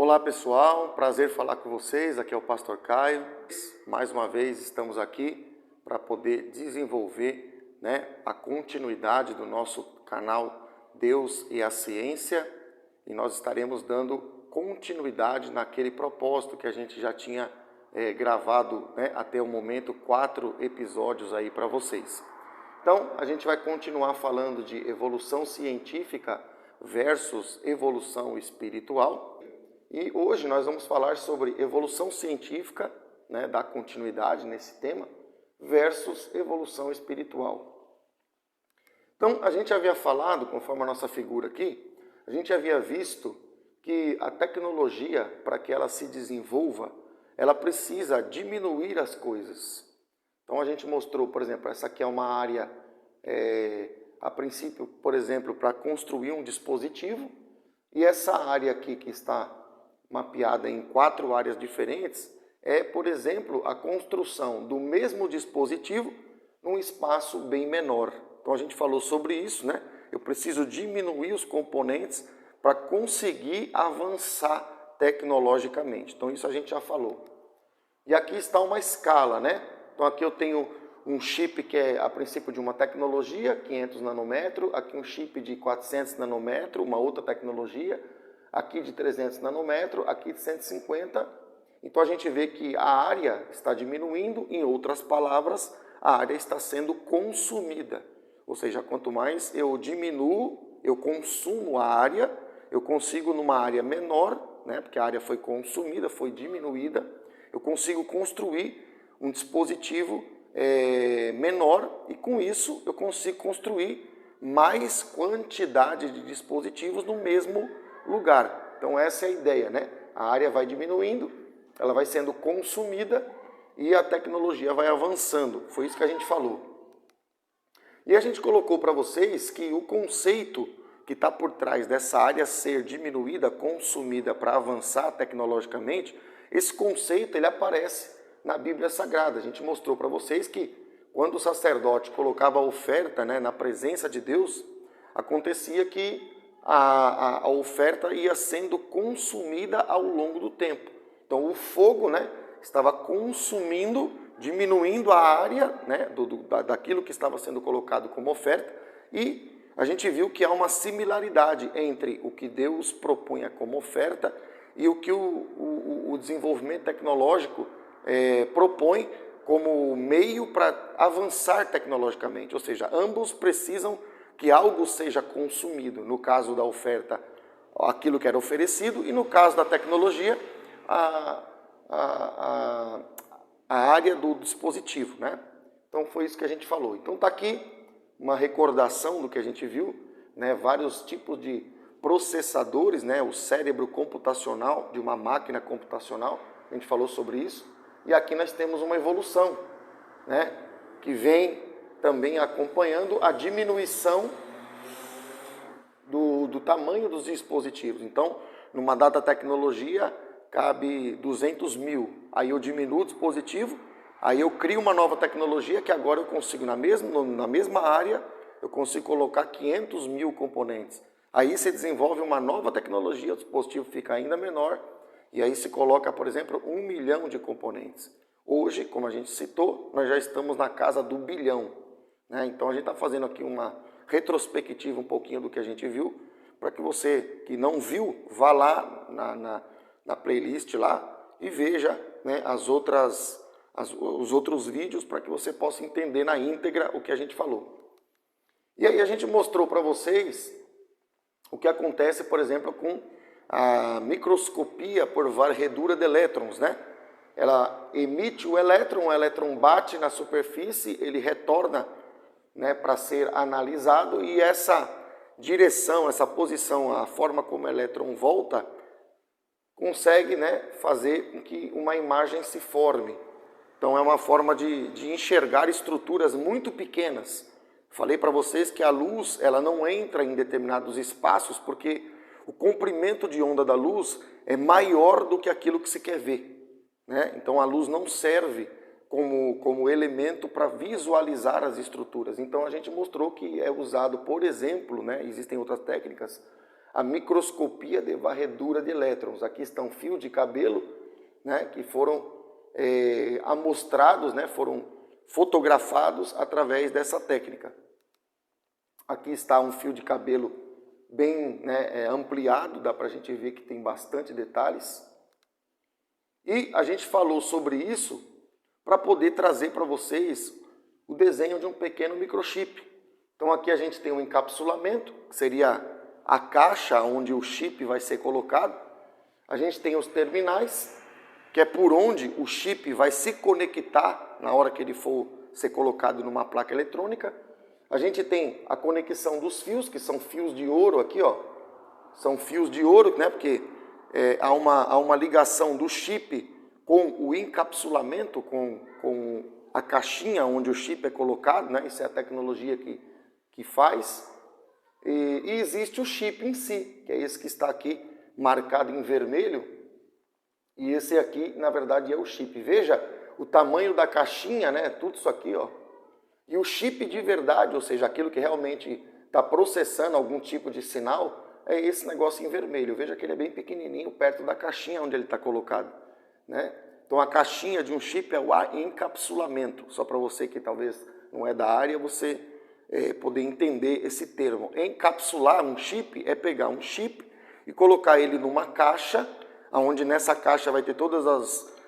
Olá pessoal, prazer falar com vocês, aqui é o Pastor Caio. Mais uma vez estamos aqui para poder desenvolver a continuidade do nosso canal Deus e a Ciência, e nós estaremos dando continuidade naquele propósito que a gente já tinha gravado até o momento 4 episódios aí para vocês. Então a gente vai continuar falando de evolução científica versus evolução espiritual. E hoje nós vamos falar sobre evolução científica, dar continuidade nesse tema, versus evolução espiritual. Então, a gente havia falado, conforme a nossa figura aqui, a gente havia visto que a tecnologia, para que ela se desenvolva, ela precisa diminuir as coisas. Então, a gente mostrou, por exemplo, essa aqui é uma área, a princípio, por exemplo, para construir um dispositivo, e essa área aqui que está mapeada em 4 áreas diferentes, é, por exemplo, a construção do mesmo dispositivo num espaço bem menor. Então a gente falou sobre isso, Eu preciso diminuir os componentes para conseguir avançar tecnologicamente. Então isso a gente já falou. E aqui está uma escala, Então aqui eu tenho um chip que é a princípio de uma tecnologia, 500 nanômetros, aqui um chip de 400 nanômetros, uma outra tecnologia, aqui de 300 nanômetros, aqui de 150. Então a gente vê que a área está diminuindo, em outras palavras, a área está sendo consumida. Ou seja, quanto mais eu diminuo, eu consumo a área, eu consigo numa área menor, porque a área foi consumida, foi diminuída, eu consigo construir um dispositivo menor e com isso eu consigo construir mais quantidade de dispositivos no mesmo lugar. Então essa é a ideia, A área vai diminuindo, ela vai sendo consumida e a tecnologia vai avançando. Foi isso que a gente falou. E a gente colocou para vocês que o conceito que está por trás dessa área ser diminuída, consumida para avançar tecnologicamente, esse conceito ele aparece na Bíblia Sagrada. A gente mostrou para vocês que quando o sacerdote colocava a oferta na presença de Deus, acontecia que a oferta ia sendo consumida ao longo do tempo. Então o fogo estava consumindo, diminuindo a área daquilo que estava sendo colocado como oferta, e a gente viu que há uma similaridade entre o que Deus propunha como oferta e o que o desenvolvimento tecnológico propõe como meio para avançar tecnologicamente. Ou seja, ambos precisam que algo seja consumido. No caso da oferta, aquilo que era oferecido, e no caso da tecnologia, a área do dispositivo, Então foi isso que a gente falou. Então está aqui uma recordação do que a gente viu, Vários tipos de processadores, O cérebro computacional de uma máquina computacional, a gente falou sobre isso. E aqui nós temos uma evolução, Que vem também acompanhando a diminuição do tamanho dos dispositivos. Então, numa dada tecnologia, cabe 200 mil. Aí eu diminuo o dispositivo, aí eu crio uma nova tecnologia que agora eu consigo, na mesma área, eu consigo colocar 500 mil componentes. Aí se desenvolve uma nova tecnologia, o dispositivo fica ainda menor, e aí se coloca, por exemplo, 1 milhão de componentes. Hoje, como a gente citou, nós já estamos na casa do bilhão. Então a gente está fazendo aqui uma retrospectiva um pouquinho do que a gente viu, para que você que não viu, vá lá na playlist lá e veja os outros vídeos para que você possa entender na íntegra o que a gente falou. E aí a gente mostrou para vocês o que acontece, por exemplo, com a microscopia por varredura de elétrons, Ela emite o elétron bate na superfície, ele retorna para ser analisado, e essa direção, essa posição, a forma como o elétron volta, consegue fazer com que uma imagem se forme. Então é uma forma de enxergar estruturas muito pequenas. Falei para vocês que a luz ela não entra em determinados espaços porque o comprimento de onda da luz é maior do que aquilo que se quer ver. Então a luz não serve como elemento para visualizar as estruturas. Então a gente mostrou que é usado, por exemplo, existem outras técnicas, a microscopia de varredura de elétrons. Aqui estão fios de cabelo, né, que foram amostrados, né, foram fotografados através dessa técnica. Aqui está um fio de cabelo bem, né, ampliado, dá para a gente ver que tem bastante detalhes. E a gente falou sobre isso para poder trazer para vocês o desenho de um pequeno microchip. Então aqui a gente tem um encapsulamento, que seria a caixa onde o chip vai ser colocado. A gente tem os terminais, que é por onde o chip vai se conectar na hora que ele for ser colocado numa placa eletrônica. A gente tem a conexão dos fios, que são fios de ouro aqui, ó. São fios de ouro, né? Porque há uma ligação do chip com o encapsulamento, com a caixinha onde o chip é colocado, né? Isso é a tecnologia que faz. E existe o chip em si, que é esse que está aqui marcado em vermelho. E esse aqui, na verdade, é o chip. Veja o tamanho da caixinha, né? Tudo isso aqui, ó. E o chip de verdade, ou seja, aquilo que realmente está processando algum tipo de sinal, é esse negócio em vermelho. Veja que ele é bem pequenininho, perto da caixinha onde ele está colocado, né? Então a caixinha de um chip é o encapsulamento. Só para você que talvez não é da área, você poder entender esse termo. Encapsular um chip é pegar um chip e colocar ele numa caixa, onde nessa caixa vai ter todas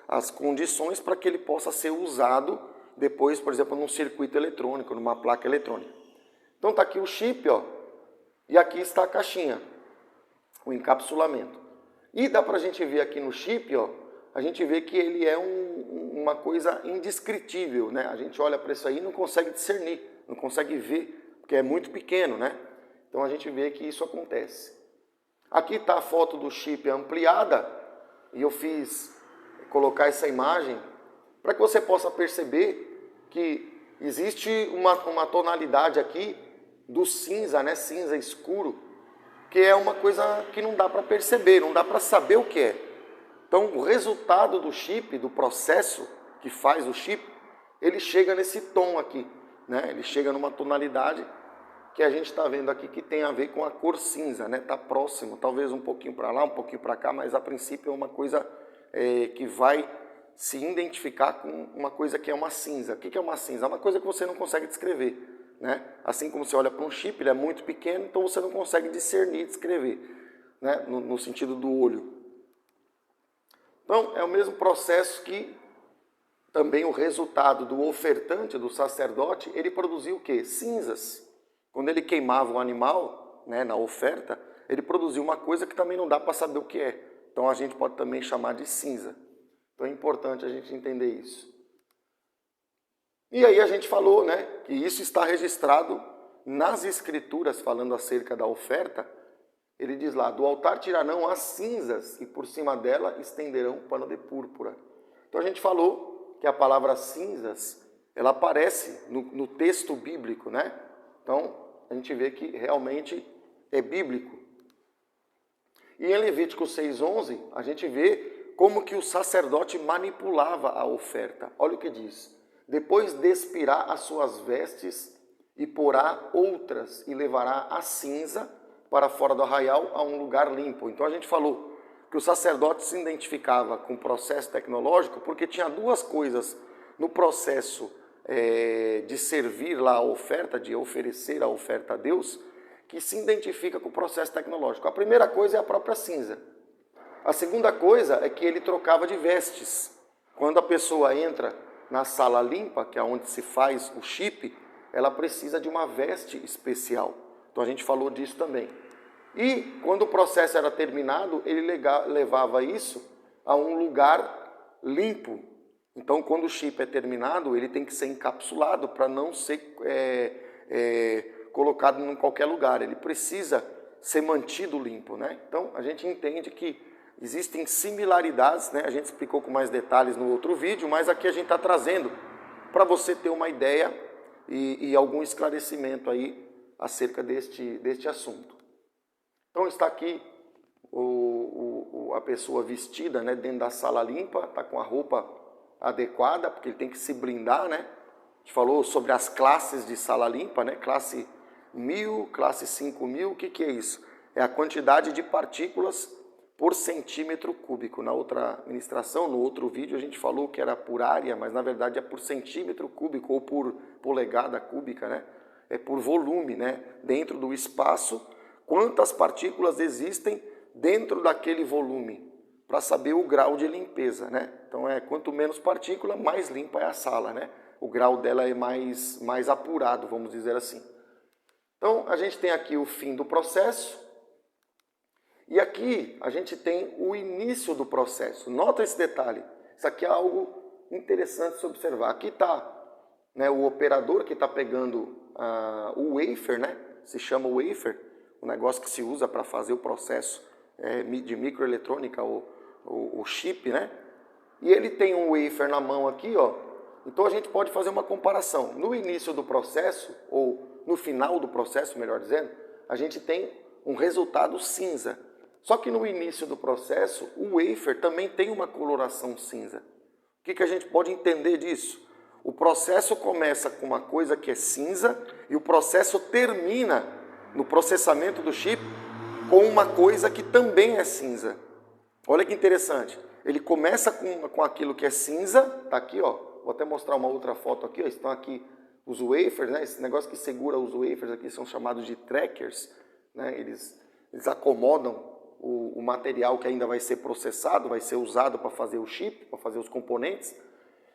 as condições para que ele possa ser usado depois, por exemplo, num circuito eletrônico, numa placa eletrônica. Então está aqui o chip, ó, e aqui está a caixinha, o encapsulamento. E dá para a gente ver aqui no chip, ó, a gente vê que ele é uma coisa indescritível, né? A gente olha para isso aí e não consegue discernir, não consegue ver, porque é muito pequeno, né? Então a gente vê que isso acontece. Aqui está a foto do chip ampliada, e eu fiz colocar essa imagem para que você possa perceber que existe uma tonalidade aqui do cinza, né? Cinza escuro, que é uma coisa que não dá para perceber, não dá para saber o que é. Então, o resultado do chip, do processo que faz o chip, ele chega nesse tom aqui, né? Ele chega numa tonalidade que a gente está vendo aqui que tem a ver com a cor cinza, né? Está próximo, talvez um pouquinho para lá, um pouquinho para cá, mas a princípio é uma coisa que vai se identificar com uma coisa que é uma cinza. O que é uma cinza? É uma coisa que você não consegue descrever, né? Assim como você olha para um chip, ele é muito pequeno, então você não consegue discernir, descrever, né? No sentido do olho. Então, é o mesmo processo que também o resultado do ofertante, do sacerdote, ele produziu o quê? Cinzas. Quando ele queimava o animal, né, na oferta, ele produziu uma coisa que também não dá para saber o que é. Então, a gente pode também chamar de cinza. Então é importante a gente entender isso. E aí a gente falou, né, que isso está registrado nas escrituras, falando acerca da oferta. Ele diz lá, do altar tirarão as cinzas e por cima dela estenderão pano de púrpura. Então a gente falou que a palavra cinzas, ela aparece no texto bíblico, né? Então a gente vê que realmente é bíblico. E em Levítico 6:11, a gente vê como que o sacerdote manipulava a oferta. Olha o que diz. Depois despirá as suas vestes e porá outras e levará a cinza para fora do arraial a um lugar limpo. Então a gente falou que o sacerdote se identificava com o processo tecnológico porque tinha duas coisas no processo de servir lá a oferta, de oferecer a oferta a Deus, que se identifica com o processo tecnológico. A primeira coisa é a própria cinza. A segunda coisa é que ele trocava de vestes. Quando a pessoa entra na sala limpa, que é onde se faz o chip, ela precisa de uma veste especial. Então a gente falou disso também. E quando o processo era terminado, ele levava isso a um lugar limpo. Então quando o chip é terminado, ele tem que ser encapsulado para não ser colocado em qualquer lugar. Ele precisa ser mantido limpo, né? Então a gente entende que existem similaridades, né? A gente explicou com mais detalhes no outro vídeo, mas aqui a gente está trazendo para você ter uma ideia e algum esclarecimento aí acerca deste assunto. Então está aqui a pessoa vestida, né, dentro da sala limpa, está com a roupa adequada, porque ele tem que se blindar, né? A gente falou sobre as classes de sala limpa, né? Classe 1000, classe 5000, o que é isso? é a quantidade de partículas por centímetro cúbico. Na outra ministração, no outro vídeo, a gente falou que era por área, mas na verdade é por centímetro cúbico ou por polegada cúbica, né? É por volume, né? Dentro do espaço, quantas partículas existem dentro daquele volume, para saber o grau de limpeza, né? Então, quanto menos partícula, mais limpa é a sala, né? O grau dela é mais apurado, vamos dizer assim. Então, a gente tem aqui o fim do processo e aqui a gente tem o início do processo. Nota esse detalhe, isso aqui é algo interessante de se observar. Aqui está, né, o operador que está pegando o wafer, né? Se chama wafer, o negócio que se usa para fazer o processo de microeletrônica, o chip, né? E ele tem um wafer na mão aqui, ó. Então a gente pode fazer uma comparação. No início do processo, ou no final do processo, melhor dizendo, a gente tem um resultado cinza. Só que no início do processo, o wafer também tem uma coloração cinza. O que a gente pode entender disso? O processo começa com uma coisa que é cinza e o processo termina no processamento do chip com uma coisa que também é cinza. Olha que interessante. Ele começa com aquilo que é cinza, tá aqui, ó. Vou até mostrar uma outra foto aqui, ó. Estão aqui os wafers, né? Esse negócio que segura os wafers aqui são chamados de trackers, né? Eles acomodam o material que ainda vai ser processado, vai ser usado para fazer o chip, para fazer os componentes.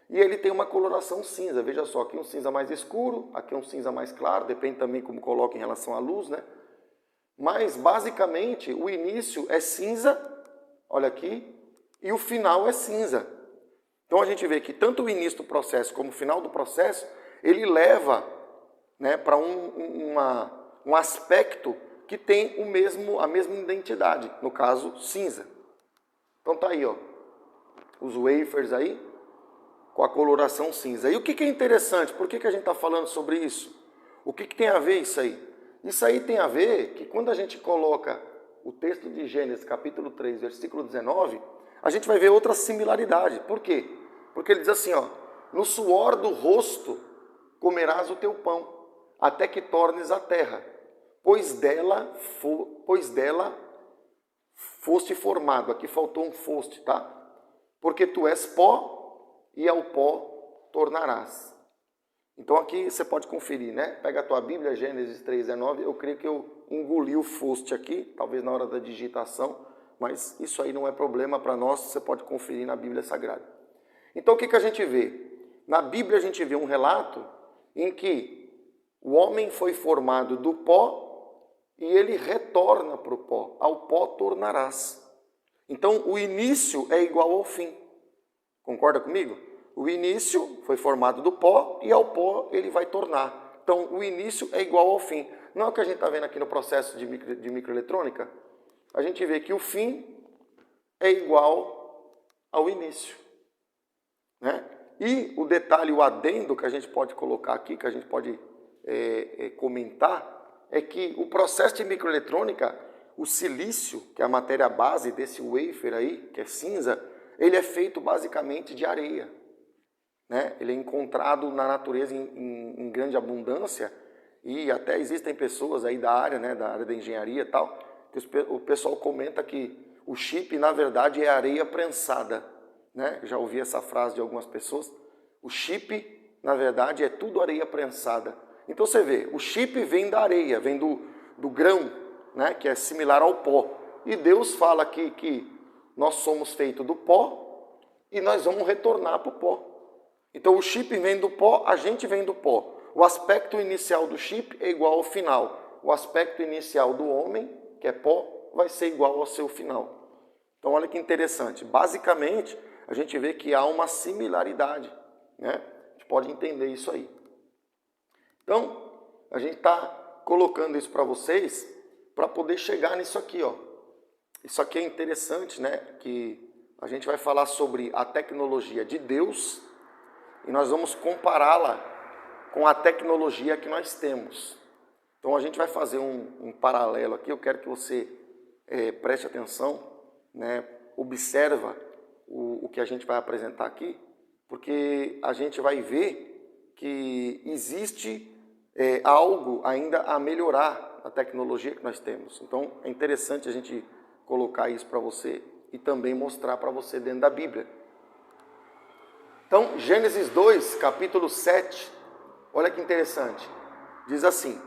E ele tem uma coloração cinza. Veja só, aqui um cinza mais escuro, aqui um cinza mais claro, depende também como coloca em relação à luz, né? Mas, basicamente, o início é cinza, olha aqui, e o final é cinza. Então, a gente vê que tanto o início do processo como o final do processo, ele leva, né, para um aspecto que tem a mesma identidade, no caso, cinza. Então, tá aí, ó, os wafers aí, com a coloração cinza. E o que é interessante? Por que a gente está falando sobre isso? O que tem a ver isso aí? Isso aí tem a ver que quando a gente coloca o texto de Gênesis, capítulo 3, versículo 19, a gente vai ver outra similaridade. Por quê? Porque ele diz assim, ó, no suor do rosto comerás o teu pão, até que tornes a terra, pois dela foste formado. Aqui faltou um foste, tá? Porque tu és pó, e ao pó tornarás. Então aqui você pode conferir, né? Pega a tua Bíblia, Gênesis 3:19, eu creio que eu engoli o foste aqui, talvez na hora da digitação, mas isso aí não é problema para nós, você pode conferir na Bíblia Sagrada. Então o que a gente vê? Na Bíblia a gente vê um relato em que o homem foi formado do pó e ele retorna para o pó, ao pó tornarás. Então o início é igual ao fim. Concorda comigo? O início foi formado do pó e ao pó ele vai tornar. Então, o início é igual ao fim. Não é o que a gente está vendo aqui no processo de microeletrônica? A gente vê que o fim é igual ao início, né? E o detalhe, o adendo que a gente pode colocar aqui, que a gente pode comentar, é que o processo de microeletrônica, o silício, que é a matéria base desse wafer aí, que é cinza, ele é feito basicamente de areia, né? Ele é encontrado na natureza em grande abundância e até existem pessoas aí da área, né, da área da engenharia e tal, que o pessoal comenta que o chip, na verdade, é areia prensada, né? Já ouvi essa frase de algumas pessoas. O chip, na verdade, é tudo areia prensada. Então você vê, o chip vem da areia, vem do grão, né, que é similar ao pó. E Deus fala aqui que nós somos feitos do pó e nós vamos retornar para o pó. Então o chip vem do pó, a gente vem do pó. O aspecto inicial do chip é igual ao final. O aspecto inicial do homem, que é pó, vai ser igual ao seu final. Então olha que interessante. Basicamente, a gente vê que há uma similaridade, né? A gente pode entender isso aí. Então, a gente está colocando isso para vocês para poder chegar nisso aqui, ó. Isso aqui é interessante, né? Que a gente vai falar sobre a tecnologia de Deus e nós vamos compará-la com a tecnologia que nós temos. Então a gente vai fazer um paralelo aqui. Eu quero que você preste atenção, né? Observa o que a gente vai apresentar aqui, porque a gente vai ver que existe algo ainda a melhorar tecnologia que nós temos. Então é interessante a gente colocar isso para você e também mostrar para você dentro da Bíblia. Então, Gênesis 2, capítulo 7, olha que interessante. Diz assim: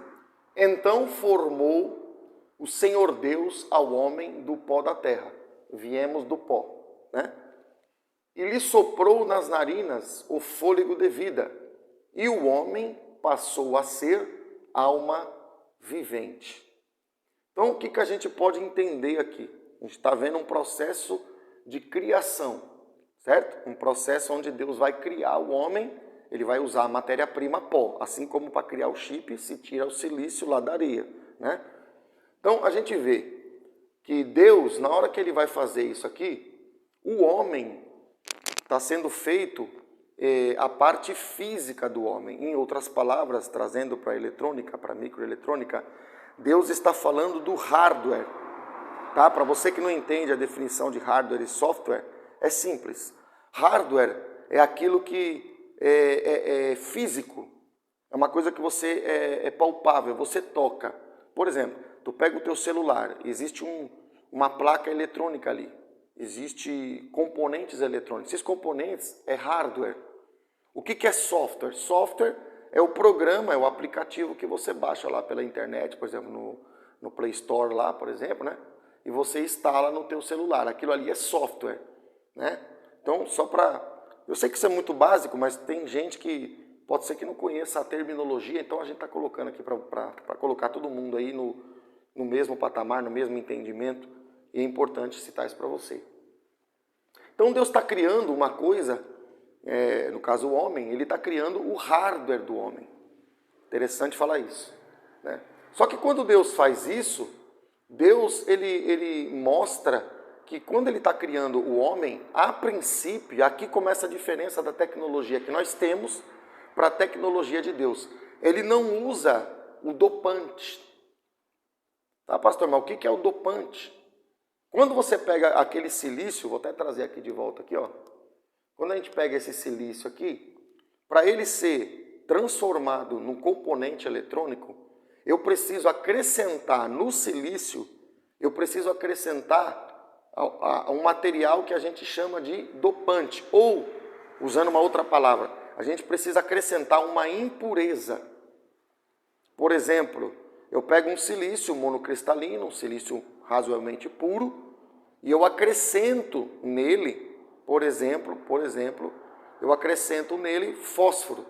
então formou o Senhor Deus ao homem do pó da terra. Viemos do pó, né? E lhe soprou nas narinas o fôlego de vida, e o homem passou a ser alma vivente. Então, o que a gente pode entender aqui? A gente está vendo um processo de criação, certo? Um processo onde Deus vai criar o homem, ele vai usar a matéria-prima pó, assim como para criar o chip se tira o silício lá da areia, né? Então, a gente vê que Deus, na hora que ele vai fazer isso aqui, o homem está sendo feito a parte física do homem. Em outras palavras, trazendo para a eletrônica, para a microeletrônica, Deus está falando do hardware. Tá? Para você que não entende a definição de hardware e software, é simples. Hardware é aquilo que é físico, é uma coisa que você é palpável, você toca. Por exemplo, tu pega o teu celular, existe uma placa eletrônica ali. Existem componentes eletrônicos. Esses componentes é hardware. O que é software? Software é o programa, é o aplicativo que você baixa lá pela internet, por exemplo, no Play Store lá, por exemplo, né? E você instala no teu celular. Aquilo ali é software, né? Então, só para... Eu sei que isso é muito básico, mas tem gente que pode ser que não conheça a terminologia, então a gente está colocando aqui para colocar todo mundo aí no mesmo patamar, no mesmo entendimento, e é importante citar isso para você. Então Deus está criando uma coisa, no caso o homem, ele está criando o hardware do homem. Interessante falar isso, né? Só que quando Deus faz isso, Deus ele mostra que quando ele está criando o homem, a princípio, aqui começa a diferença da tecnologia que nós temos para a tecnologia de Deus. Ele não usa o dopante. Tá, pastor, mas o que é o dopante? Quando você pega aquele silício, vou até trazer aqui de volta aqui, ó. Quando a gente pega esse silício aqui, para ele ser transformado num componente eletrônico, eu preciso acrescentar no silício, eu preciso acrescentar um material que a gente chama de dopante, ou, usando uma outra palavra, a gente precisa acrescentar uma impureza. Por exemplo, eu pego um silício monocristalino, um silício razoavelmente puro, e eu acrescento nele, por exemplo, eu acrescento nele fósforo.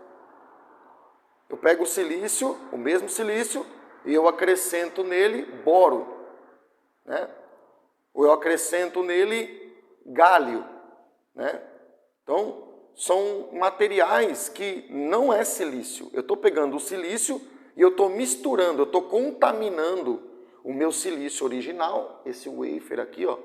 Eu pego o silício, o mesmo silício, e eu acrescento nele boro, né? Ou eu acrescento nele gálio, né? Então, são materiais que não é silício. Eu estou pegando o silício e eu estou misturando, eu estou contaminando o meu silício original, esse wafer aqui, ó,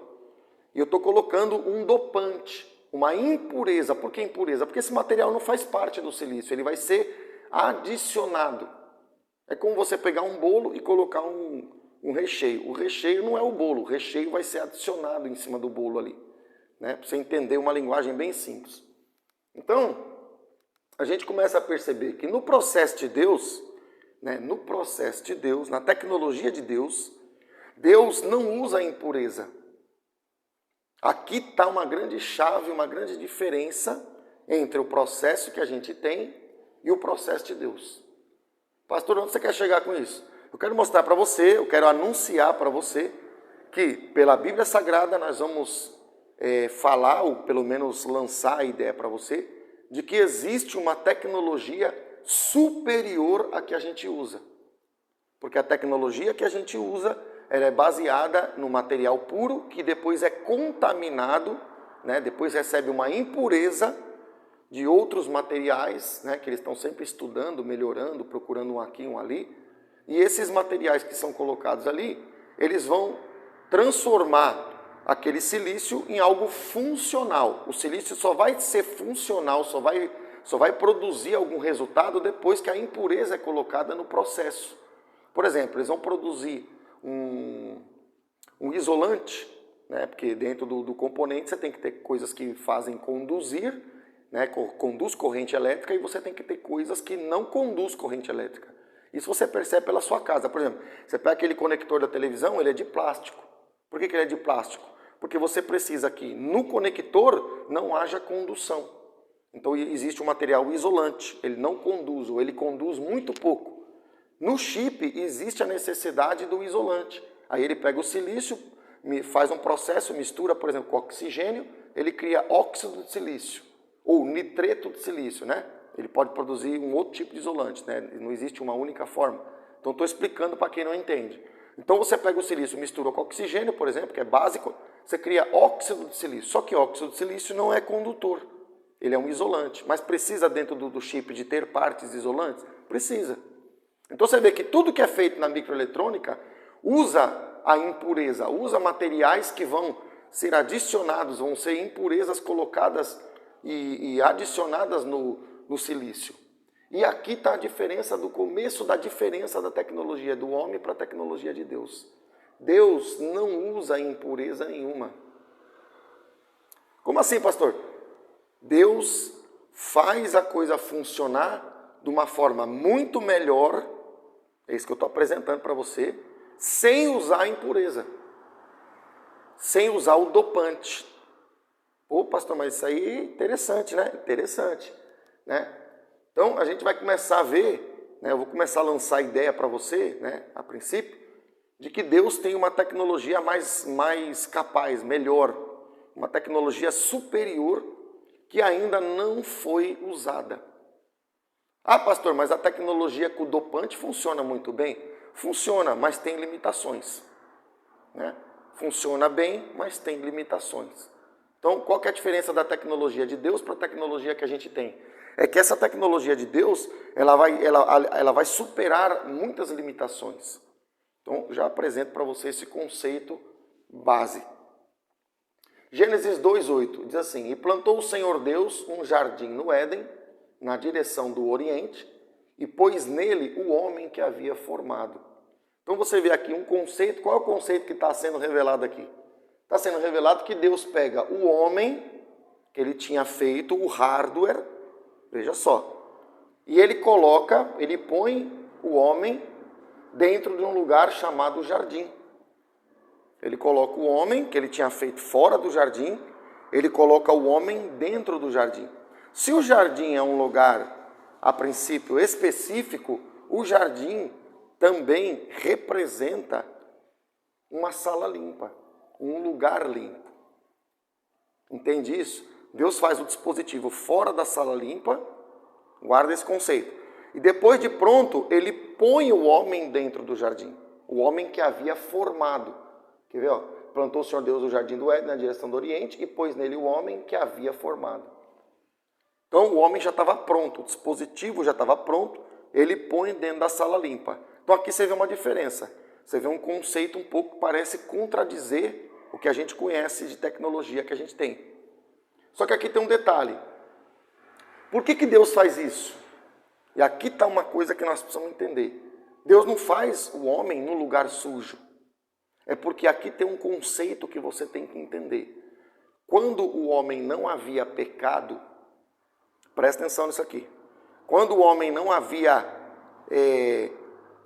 e eu estou colocando um dopante, uma impureza. Por que impureza? Porque esse material não faz parte do silício, ele vai ser adicionado. É como você pegar um bolo e colocar um recheio. O recheio não é o bolo, o recheio vai ser adicionado em cima do bolo ali, né? Para você entender uma linguagem bem simples. Então, a gente começa a perceber que no processo de Deus, né, na tecnologia de Deus, Deus não usa a impureza. Aqui está uma grande chave, uma grande diferença entre o processo que a gente tem e o processo de Deus. Pastor, onde você quer chegar com isso? Eu quero mostrar para você, eu quero anunciar para você que pela Bíblia Sagrada nós vamos falar, ou pelo menos lançar a ideia para você, de que existe uma tecnologia superior à que a gente usa. Porque a tecnologia que a gente usa, ela é baseada no material puro, que depois é contaminado, né? Depois recebe uma impureza de outros materiais, né? Que eles estão sempre estudando, melhorando, procurando um aqui, um ali. E esses materiais que são colocados ali, eles vão transformar aquele silício em algo funcional. O silício só vai ser funcional, só vai produzir algum resultado depois que a impureza é colocada no processo. Por exemplo, eles vão produzir um isolante, né? Porque dentro do componente você tem que ter coisas que fazem conduzir, né? Conduz corrente elétrica, e você tem que ter coisas que não conduz corrente elétrica. Isso você percebe pela sua casa. Por exemplo, você pega aquele conector da televisão, ele é de plástico. Por que ele é de plástico? Porque você precisa que no conector não haja condução. Então existe um material isolante, ele não conduz, ou ele conduz muito pouco. No chip existe a necessidade do isolante. Aí ele pega o silício, faz um processo, mistura, por exemplo, com oxigênio, ele cria óxido de silício, ou nitreto de silício, né? Ele pode produzir um outro tipo de isolante, né? Não existe uma única forma. Então estou explicando para quem não entende. Então você pega o silício, mistura com oxigênio, por exemplo, que é básico, você cria óxido de silício. Só que óxido de silício não é condutor, ele é um isolante. Mas precisa dentro do chip de ter partes isolantes? Precisa. Então você vê que tudo que é feito na microeletrônica usa a impureza, usa materiais que vão ser adicionados, vão ser impurezas colocadas e adicionadas no silício. E aqui está a diferença do começo da diferença da tecnologia do homem para a tecnologia de Deus. Deus não usa impureza nenhuma. Como assim, pastor? Deus faz a coisa funcionar de uma forma muito melhor, é isso que eu estou apresentando para você, sem usar a impureza, sem usar o dopante. Pô, pastor, mas isso aí é interessante, né? Interessante, né? Então, a gente vai começar a ver, né? Eu vou começar a lançar a ideia para você, né? A princípio, de que Deus tem uma tecnologia mais capaz, melhor, uma tecnologia superior que ainda não foi usada. Ah, pastor, mas a tecnologia com o dopante funciona muito bem? Funciona, mas tem limitações, né? Funciona bem, mas tem limitações. Então, qual que é a diferença da tecnologia de Deus para a tecnologia que a gente tem? É que essa tecnologia de Deus, ela vai superar muitas limitações. Então, já apresento para você esse conceito base. Gênesis 2:8 diz assim: E plantou o Senhor Deus um jardim no Éden, na direção do Oriente, e pôs nele o homem que havia formado. Então você vê aqui um conceito. Qual é o conceito que está sendo revelado aqui? Está sendo revelado que Deus pega o homem que ele tinha feito, o hardware, veja só, e ele põe o homem dentro de um lugar chamado jardim. Ele coloca o homem que ele tinha feito fora do jardim, ele coloca o homem dentro do jardim. Se o jardim é um lugar, a princípio, específico, o jardim também representa uma sala limpa, um lugar limpo. Entende isso? Deus faz o dispositivo fora da sala limpa, guarda esse conceito. E depois de pronto, ele põe o homem dentro do jardim, o homem que havia formado. Quer ver? Ó? Plantou o Senhor Deus o jardim do Éden na direção do Oriente e pôs nele o homem que havia formado. Então o homem já estava pronto, o dispositivo já estava pronto, ele põe dentro da sala limpa. Então aqui você vê uma diferença, você vê um conceito um pouco que parece contradizer o que a gente conhece de tecnologia que a gente tem. Só que aqui tem um detalhe. Por que Deus faz isso? E aqui está uma coisa que nós precisamos entender. Deus não faz o homem no lugar sujo. É porque aqui tem um conceito que você tem que entender. Quando o homem não havia pecado, presta atenção nisso aqui. Quando o homem não havia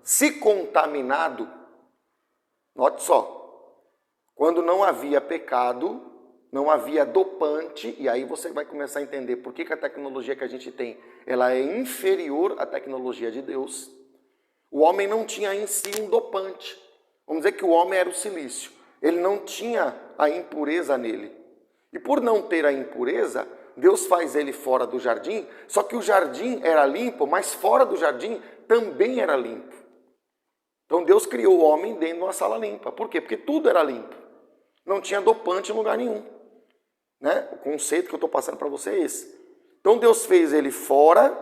se contaminado, note só, quando não havia pecado, não havia dopante, e aí você vai começar a entender por que a tecnologia que a gente tem, ela é inferior à tecnologia de Deus. O homem não tinha em si um dopante. Vamos dizer que o homem era o silício. Ele não tinha a impureza nele. E por não ter a impureza, Deus faz ele fora do jardim, só que o jardim era limpo, mas fora do jardim também era limpo. Então Deus criou o homem dentro de uma sala limpa. Por quê? Porque tudo era limpo. Não tinha dopante em lugar nenhum. Né? O conceito que eu estou passando para você é esse. Então Deus fez ele fora.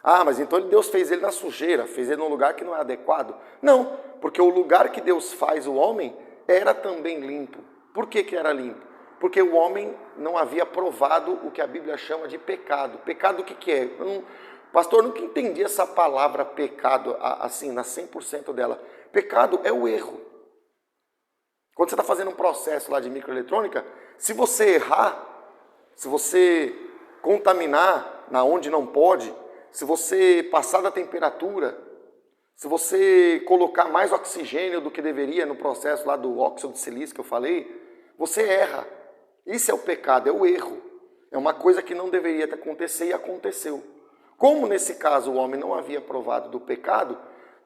Ah, mas então Deus fez ele na sujeira, fez ele num lugar que não é adequado. Não, porque o lugar que Deus faz o homem era também limpo. Por que era limpo? Porque o homem não havia provado o que a Bíblia chama de pecado. Pecado o que é? Pastor, eu nunca entendi essa palavra pecado, assim, na 100% dela. Pecado é o erro. Quando você está fazendo um processo lá de microeletrônica, se você errar, se você contaminar na onde não pode, se você passar da temperatura, se você colocar mais oxigênio do que deveria no processo lá do óxido de silício que eu falei, você erra. Isso é o pecado, é o erro. É uma coisa que não deveria acontecer e aconteceu. Como nesse caso o homem não havia provado do pecado,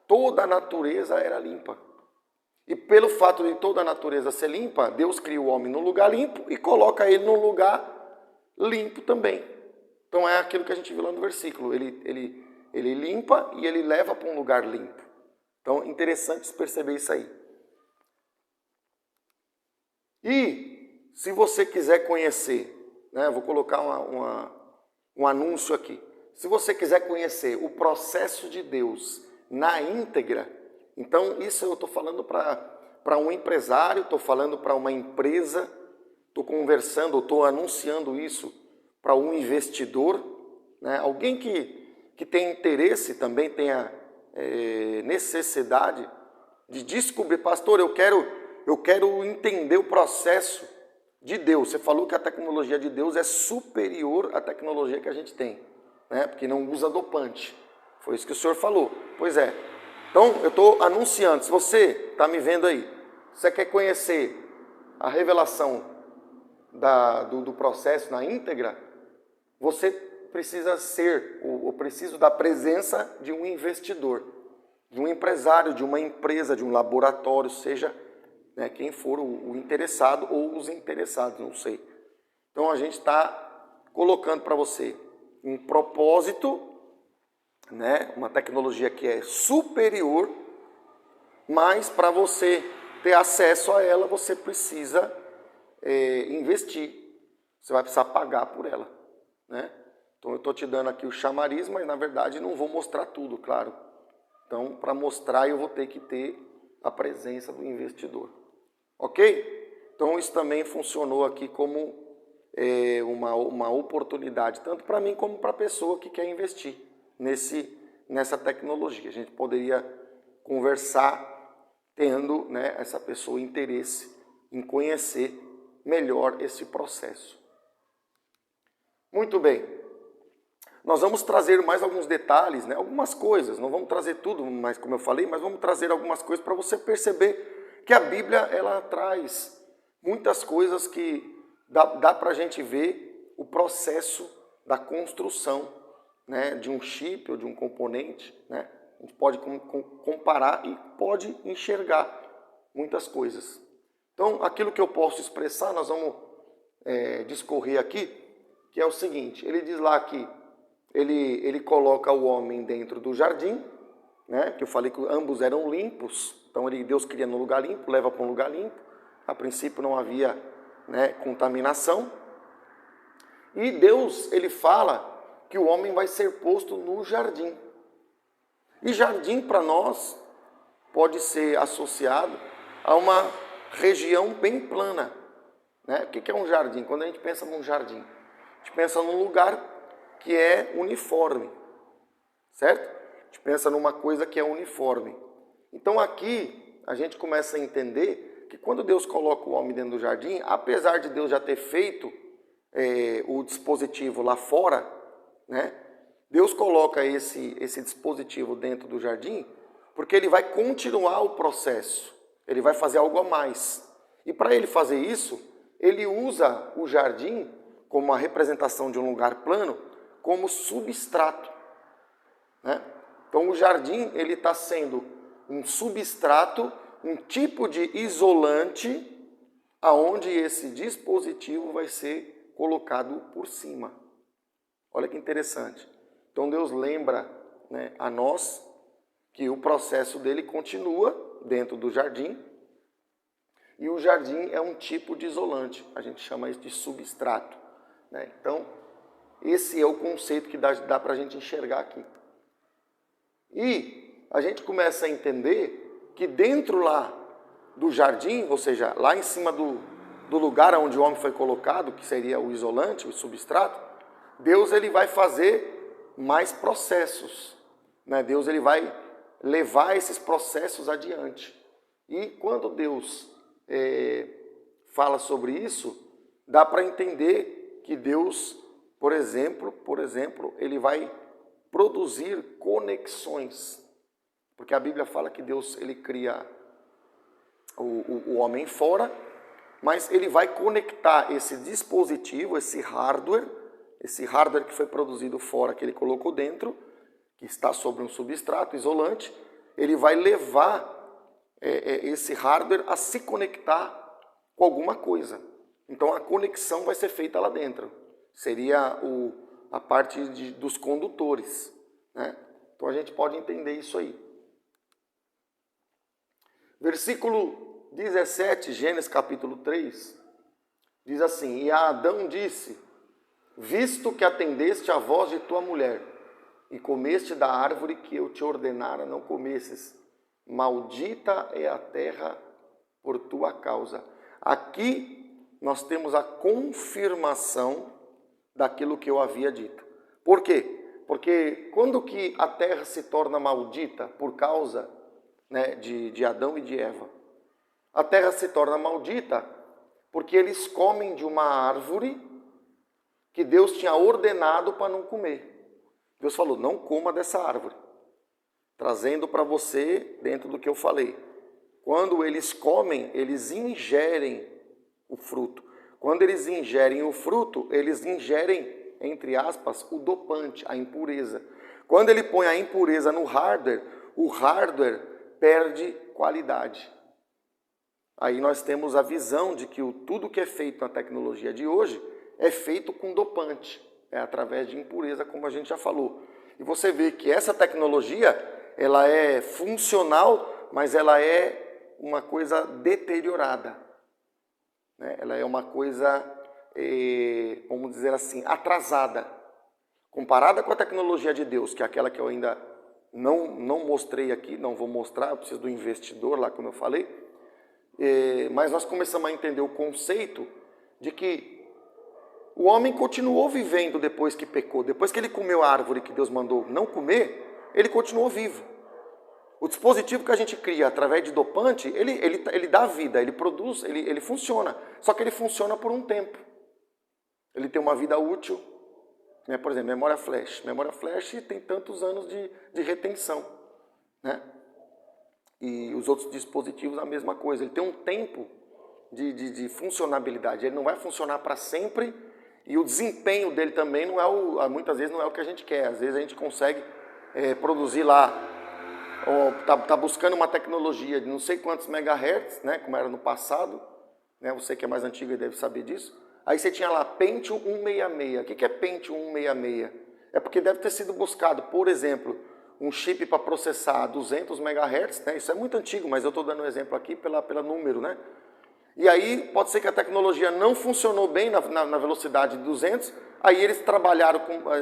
toda a natureza era limpa. E pelo fato de toda a natureza ser limpa, Deus cria o homem num lugar limpo e coloca ele num lugar limpo também. Então é aquilo que a gente viu lá no versículo. Ele limpa e ele leva para um lugar limpo. Então, interessante perceber isso aí. E, se você quiser conhecer, né, vou colocar um anúncio aqui. Se você quiser conhecer o processo de Deus na íntegra, então isso eu estou falando para um empresário, estou falando para uma empresa, estou conversando, estou anunciando isso para um investidor, né, alguém que tem interesse, também tenha necessidade de descobrir, pastor, eu quero entender o processo de Deus. Você falou que a tecnologia de Deus é superior à tecnologia que a gente tem, né? Porque não usa dopante. Foi isso que o senhor falou. Pois é. Então, eu estou anunciando, se você está me vendo aí, você quer conhecer a revelação do processo na íntegra, você precisa ser, ou preciso da presença de um investidor, de um empresário, de uma empresa, de um laboratório, seja, né, quem for o interessado ou os interessados, não sei. Então a gente está colocando para você um propósito, né, uma tecnologia que é superior, mas para você ter acesso a ela, você precisa investir. Você vai precisar pagar por ela, né? Então eu estou te dando aqui o chamariz, mas na verdade não vou mostrar tudo, claro. Então, para mostrar, eu vou ter que ter a presença do investidor. Ok? Então, isso também funcionou aqui como uma oportunidade, tanto para mim como para a pessoa que quer investir nessa tecnologia. A gente poderia conversar tendo, né, essa pessoa interesse em conhecer melhor esse processo. Muito bem. Nós vamos trazer mais alguns detalhes, né? Algumas coisas, não vamos trazer tudo, mas como eu falei, mas vamos trazer algumas coisas para você perceber que a Bíblia ela traz muitas coisas que dá para a gente ver o processo da construção, né, de um chip ou de um componente, né? A gente pode comparar e pode enxergar muitas coisas. Então, aquilo que eu posso expressar, nós vamos discorrer aqui, que é o seguinte, ele diz lá que ele coloca o homem dentro do jardim, né, que eu falei que ambos eram limpos, então Deus cria num lugar limpo, leva para um lugar limpo, a princípio não havia, né, contaminação, e Deus ele fala que o homem vai ser posto no jardim. E jardim para nós pode ser associado a uma região bem plana, né? O que é um jardim? Quando a gente pensa num jardim, a gente pensa num lugar que é uniforme, certo? A gente pensa numa coisa que é uniforme. Então aqui a gente começa a entender que quando Deus coloca o homem dentro do jardim, apesar de Deus já ter feito o dispositivo lá fora, né? Deus coloca esse dispositivo dentro do jardim porque ele vai continuar o processo, ele vai fazer algo a mais. E para ele fazer isso, ele usa o jardim como uma representação de um lugar plano, como substrato, né? Então o jardim ele está sendo um substrato, um tipo de isolante, aonde esse dispositivo vai ser colocado por cima. Olha que interessante. Então Deus lembra, né, a nós que o processo dele continua dentro do jardim, e o jardim é um tipo de isolante, a gente chama isso de substrato, né? Então esse é o conceito que dá para a gente enxergar aqui. E a gente começa a entender que dentro lá do jardim, ou seja, lá em cima do lugar onde o homem foi colocado, que seria o isolante, o substrato, Deus ele vai fazer mais processos, né? Deus ele vai levar esses processos adiante. E quando Deus fala sobre isso, dá para entender que Deus, por exemplo, ele vai produzir conexões. Porque a Bíblia fala que Deus ele cria o homem fora, mas ele vai conectar esse dispositivo, esse hardware que foi produzido fora, que ele colocou dentro, que está sobre um substrato isolante, ele vai levar esse hardware a se conectar com alguma coisa. Então a conexão vai ser feita lá dentro. Seria a parte dos condutores, né? Então a gente pode entender isso aí. Versículo 17, Gênesis capítulo 3, diz assim: E a Adão disse: Visto que atendeste à voz de tua mulher, e comeste da árvore que eu te ordenara não comesses, maldita é a terra por tua causa. Aqui nós temos a confirmação daquilo que eu havia dito. Por quê? Porque quando que a terra se torna maldita por causa, né, de Adão e de Eva? A terra se torna maldita porque eles comem de uma árvore que Deus tinha ordenado para não comer. Deus falou, não coma dessa árvore. Trazendo para você dentro do que eu falei. Quando eles comem, eles ingerem o fruto. Quando eles ingerem o fruto, eles ingerem, entre aspas, o dopante, a impureza. Quando ele põe a impureza no hardware, o hardware perde qualidade. Aí nós temos a visão de que tudo que é feito na tecnologia de hoje é feito com dopante, é através de impureza, como a gente já falou. E você vê que essa tecnologia, ela é funcional, mas ela é uma coisa deteriorada, né? Ela é uma coisa, vamos dizer assim, atrasada. Comparada com a tecnologia de Deus, que é aquela que eu ainda não mostrei aqui, não vou mostrar, eu preciso do investidor lá, como eu falei. Mas nós começamos a entender o conceito de que o homem continuou vivendo depois que pecou. Depois que ele comeu a árvore que Deus mandou não comer, ele continuou vivo. O dispositivo que a gente cria através de dopante, ele dá vida, ele produz, ele funciona. Só que ele funciona por um tempo. Ele tem uma vida útil. Né? Por exemplo, memória flash. Memória flash tem tantos anos de retenção. Né? E os outros dispositivos a mesma coisa. Ele tem um tempo de funcionabilidade. Ele não vai funcionar para sempre. E o desempenho dele também não é muitas vezes não é o que a gente quer. Às vezes a gente consegue produzir lá, tá buscando uma tecnologia de não sei quantos megahertz, né, como era no passado, né, você que é mais antigo deve saber disso. Aí você tinha lá Pentium 166. O que é Pentium 166? É porque deve ter sido buscado, por exemplo, um chip para processar 200 MHz, né? Isso é muito antigo, mas eu estou dando um exemplo aqui pela número, né? E aí pode ser que a tecnologia não funcionou bem na velocidade de 200, aí eles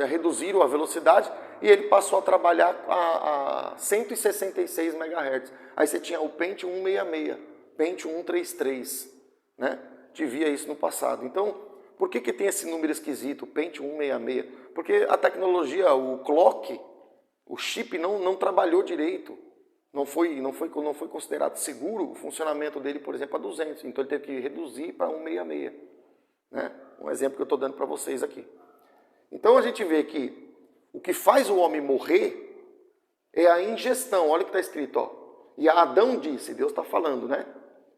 reduziram a velocidade e ele passou a trabalhar a 166 MHz. Aí você tinha o Pentium 166, Pentium 133, né? Te via isso no passado. Então, por que tem esse número esquisito, Pentium 166? Porque a tecnologia, o clock, o chip não trabalhou direito. Não foi considerado seguro o funcionamento dele, por exemplo, a 200. Então ele teve que reduzir para 166. Né? Um exemplo que eu estou dando para vocês aqui. Então a gente vê que o que faz o homem morrer é a ingestão. Olha o que está escrito. Ó. E Adão disse, Deus está falando, né?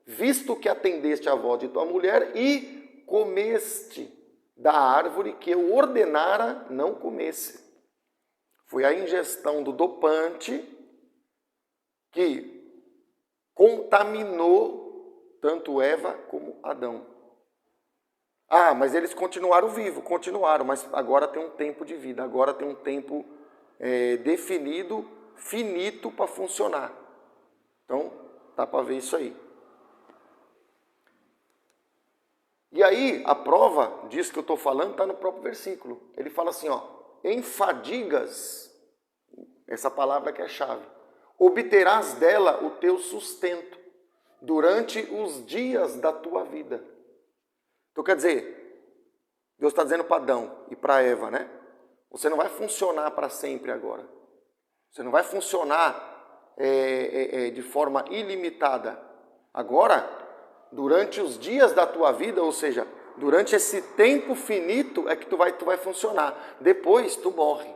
Visto que atendeste à voz de tua mulher e comeste da árvore que eu ordenara não comesse. Foi a ingestão do dopante que contaminou tanto Eva como Adão. Ah, mas eles continuaram vivos, mas agora tem um tempo de vida, agora tem um tempo definido, finito para funcionar. Então, dá para ver isso aí. E aí, a prova disso que eu estou falando está no próprio versículo. Ele fala assim, ó, em fadigas, essa palavra que é a chave, obterás dela o teu sustento durante os dias da tua vida. Então quer dizer, Deus está dizendo para Adão e para Eva, né? Você não vai funcionar para sempre agora. Você não vai funcionar de forma ilimitada. Agora, durante os dias da tua vida, ou seja, durante esse tempo finito é que tu vai funcionar. Depois tu morre.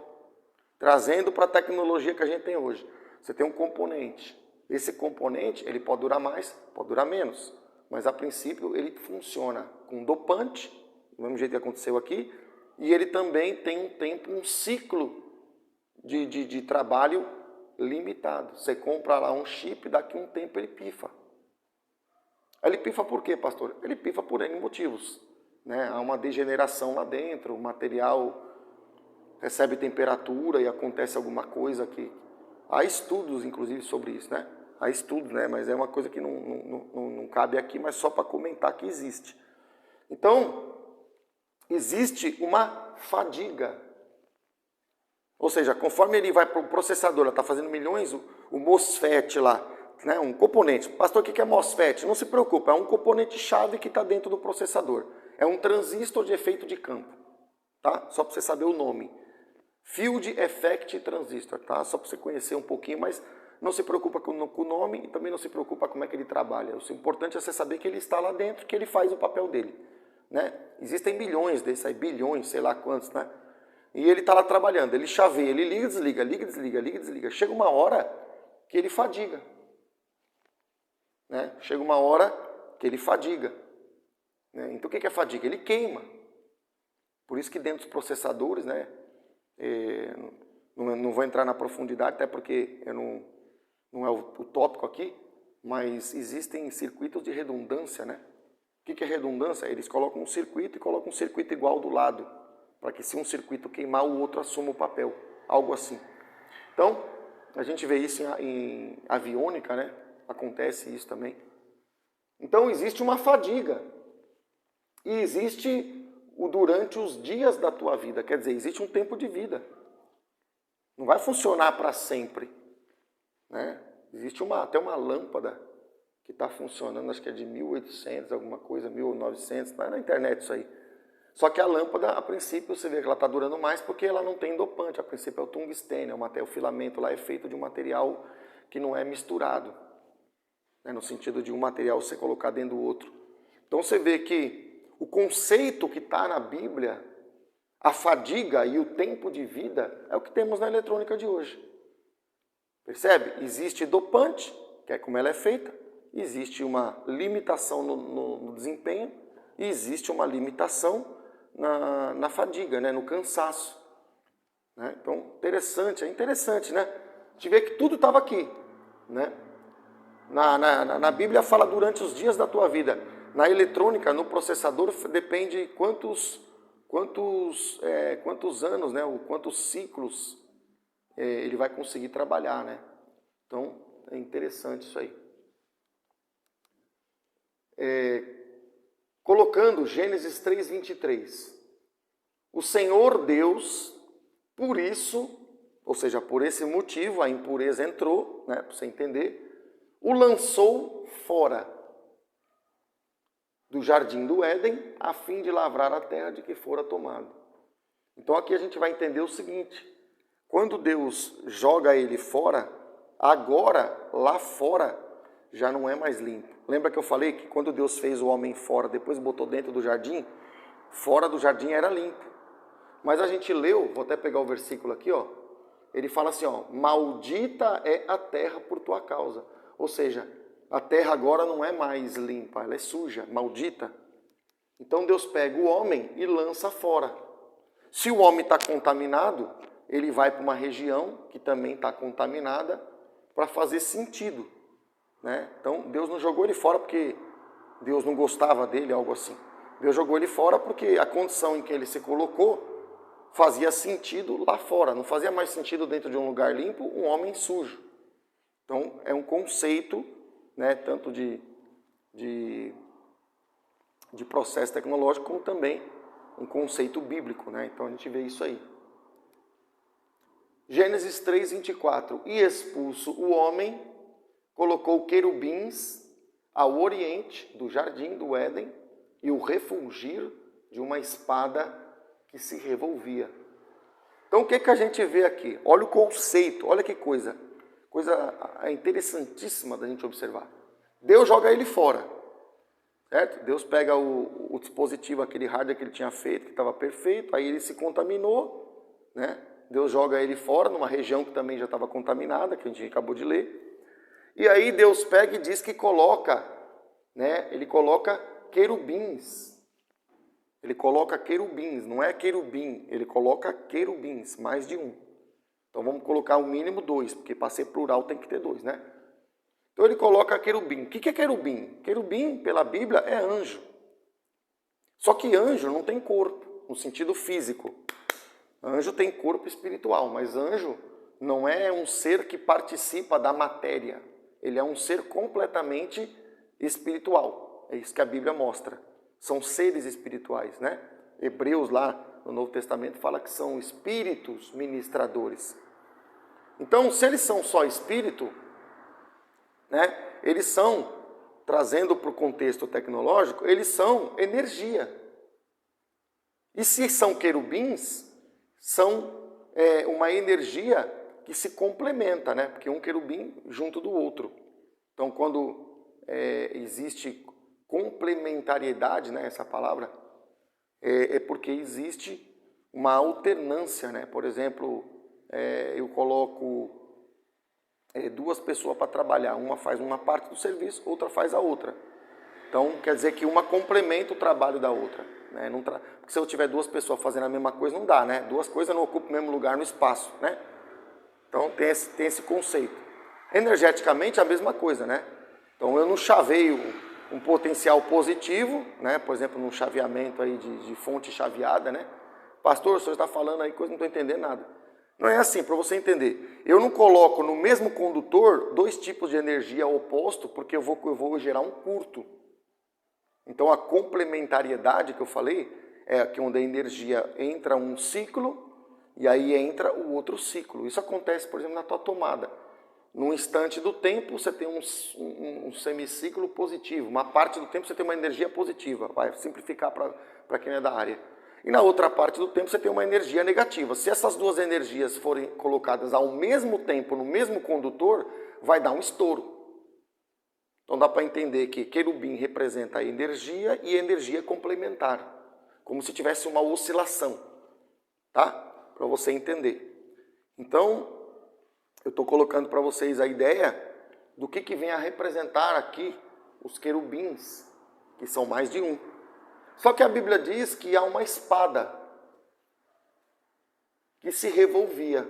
Trazendo para a tecnologia que a gente tem hoje. Você tem um componente. Esse componente, ele pode durar mais, pode durar menos. Mas, a princípio, ele funciona com dopante, do mesmo jeito que aconteceu aqui, e ele também tem um tempo, um ciclo de trabalho limitado. Você compra lá um chip, daqui a um tempo ele pifa. Ele pifa por quê, pastor? Ele pifa por N motivos. Né? Há uma degeneração lá dentro, o material recebe temperatura e acontece alguma coisa que... Há estudos, inclusive, sobre isso, né? Há estudos, né? Mas é uma coisa que não cabe aqui, mas só para comentar que existe. Então, existe uma fadiga. Ou seja, conforme ele vai para o processador, ela está fazendo milhões, o MOSFET lá, né? Um componente. Pastor, o que é MOSFET? Não se preocupe, é um componente-chave que está dentro do processador. É um transistor de efeito de campo, tá? Só para você saber o nome. Field Effect Transistor, tá? Só para você conhecer um pouquinho, mas não se preocupa com o nome e também não se preocupa como é que ele trabalha. O importante é você saber que ele está lá dentro, que ele faz o papel dele, né? Existem bilhões desses aí, bilhões, sei lá quantos, né? E ele está lá trabalhando, ele chaveia, ele liga, desliga, liga, desliga, liga, desliga. Chega uma hora que ele fadiga, né? Chega uma hora que ele fadiga. Né? Então o que é fadiga? Ele queima. Por isso que dentro dos processadores, né? Não vou entrar na profundidade, até porque não é o tópico aqui, mas existem circuitos de redundância, né? O que é redundância? Eles colocam um circuito e colocam um circuito igual do lado, para que se um circuito queimar, o outro assuma o papel, algo assim. Então, a gente vê isso em aviônica, né? Acontece isso também. Então, existe uma fadiga. E existe durante os dias da tua vida, quer dizer, existe um tempo de vida. Não vai funcionar para sempre, né? Existe até uma lâmpada que está funcionando, acho que é de 1800, alguma coisa, 1900, tá na internet isso aí. Só que a lâmpada, a princípio, você vê que ela está durando mais porque ela não tem dopante. A princípio é o tungstênio, o filamento lá é feito de um material que não é misturado, né? No sentido de um material você colocar dentro do outro. Então você vê que o conceito que está na Bíblia, a fadiga e o tempo de vida, é o que temos na eletrônica de hoje. Percebe? Existe dopante, que é como ela é feita, existe uma limitação no desempenho e existe uma limitação na fadiga, né? No cansaço. Né? Então, é interessante, né? A gente vê que tudo estava aqui. Né? Na Bíblia fala durante os dias da tua vida. Na eletrônica, no processador, depende quantos anos, né, ou quantos ciclos ele vai conseguir trabalhar, né? Então, é interessante isso aí. Colocando Gênesis 3:23. O Senhor Deus, por isso, ou seja, por esse motivo, a impureza entrou, né, para você entender, o lançou fora do jardim do Éden, a fim de lavrar a terra de que fora tomado. Então aqui a gente vai entender o seguinte: quando Deus joga ele fora, agora lá fora já não é mais limpo. Lembra que eu falei que quando Deus fez o homem fora, depois botou dentro do jardim, fora do jardim era limpo. Mas a gente leu, vou até pegar o versículo aqui, ó. Ele fala assim, ó: maldita é a terra por tua causa. Ou seja, a terra agora não é mais limpa, ela é suja, maldita. Então Deus pega o homem e lança fora. Se o homem está contaminado, ele vai para uma região que também está contaminada para fazer sentido. Né? Então Deus não jogou ele fora porque Deus não gostava dele, algo assim. Deus jogou ele fora porque a condição em que ele se colocou fazia sentido lá fora. Não fazia mais sentido dentro de um lugar limpo um homem sujo. Então é um conceito, né, tanto de processo tecnológico, como também um conceito bíblico, né? Então a gente vê isso aí. Gênesis 3:24. E expulso o homem, colocou querubins ao oriente do jardim do Éden e o refulgir de uma espada que se revolvia. Então o que a gente vê aqui? Olha o conceito, olha que coisa interessantíssima da gente observar. Deus joga ele fora, certo? Deus pega o dispositivo, aquele hardware que ele tinha feito, que estava perfeito, aí ele se contaminou, né? Deus joga ele fora, numa região que também já estava contaminada, que a gente acabou de ler. E aí Deus pega e diz que coloca, né, ele coloca querubins. Ele coloca querubins, não é querubim, ele coloca querubins, mais de um. Então vamos colocar o mínimo 2, porque para ser plural tem que ter 2, né? Então ele coloca querubim. O que é querubim? Querubim, pela Bíblia, é anjo. Só que anjo não tem corpo, no sentido físico. Anjo tem corpo espiritual, mas anjo não é um ser que participa da matéria. Ele é um ser completamente espiritual. É isso que a Bíblia mostra. São seres espirituais, né? Hebreus lá no Novo Testamento fala que são espíritos ministradores. Então, se eles são só espírito, né? Eles são, trazendo para o contexto tecnológico, eles são energia. E se são querubins, são uma energia que se complementa, né? Porque um querubim junto do outro. Então, quando existe complementariedade, né? Essa palavra, é porque existe uma alternância, né? Por exemplo, eu coloco 2 pessoas para trabalhar. Uma faz uma parte do serviço, outra faz a outra. Então, quer dizer que uma complementa o trabalho da outra. Né? Porque se eu tiver 2 pessoas fazendo a mesma coisa, não dá, né? 2 coisas não ocupam o mesmo lugar no espaço, né? Então, tem esse conceito. Energeticamente, a mesma coisa, né? Então, eu não chaveio um potencial positivo, né? Por exemplo, num chaveamento aí de fonte chaveada, né? Pastor, o senhor está falando aí coisa, não estou entendendo nada. Não é assim, para você entender. Eu não coloco no mesmo condutor 2 tipos de energia oposto, porque eu vou gerar um curto. Então, a complementariedade que eu falei é que onde a energia entra um ciclo e aí entra o outro ciclo. Isso acontece, por exemplo, na tua tomada. Num instante do tempo, você tem um semiciclo positivo. Uma parte do tempo, você tem uma energia positiva. Vai simplificar para quem é da área. E na outra parte do tempo, você tem uma energia negativa. Se essas 2 energias forem colocadas ao mesmo tempo no mesmo condutor, vai dar um estouro. Então dá para entender que querubim representa a energia e energia complementar, como se tivesse uma oscilação, tá? Para você entender. Então, eu estou colocando para vocês a ideia do que vem a representar aqui os querubins, que são mais de um. Só que a Bíblia diz que há uma espada que se revolvia.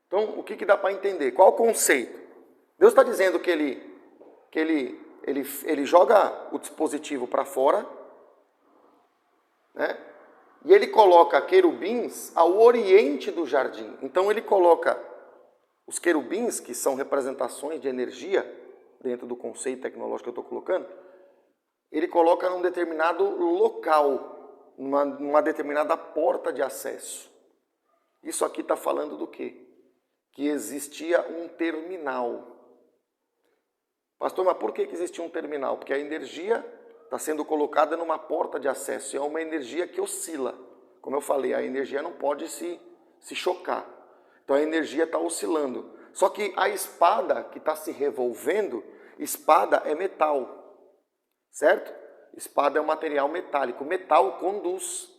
Então, o que dá para entender? Qual o conceito? Deus está dizendo que ele joga o dispositivo para fora, né? E ele coloca querubins ao oriente do jardim. Então ele coloca os querubins, que são representações de energia, dentro do conceito tecnológico que eu estou colocando, ele coloca num determinado local, numa determinada porta de acesso. Isso aqui está falando do quê? Que existia um terminal. Pastor, mas por que existia um terminal? Porque a energia está sendo colocada numa porta de acesso. É uma energia que oscila. Como eu falei, a energia não pode se chocar. Então a energia está oscilando. Só que a espada que está se revolvendo, espada é metal. Certo? Espada é um material metálico. Metal conduz.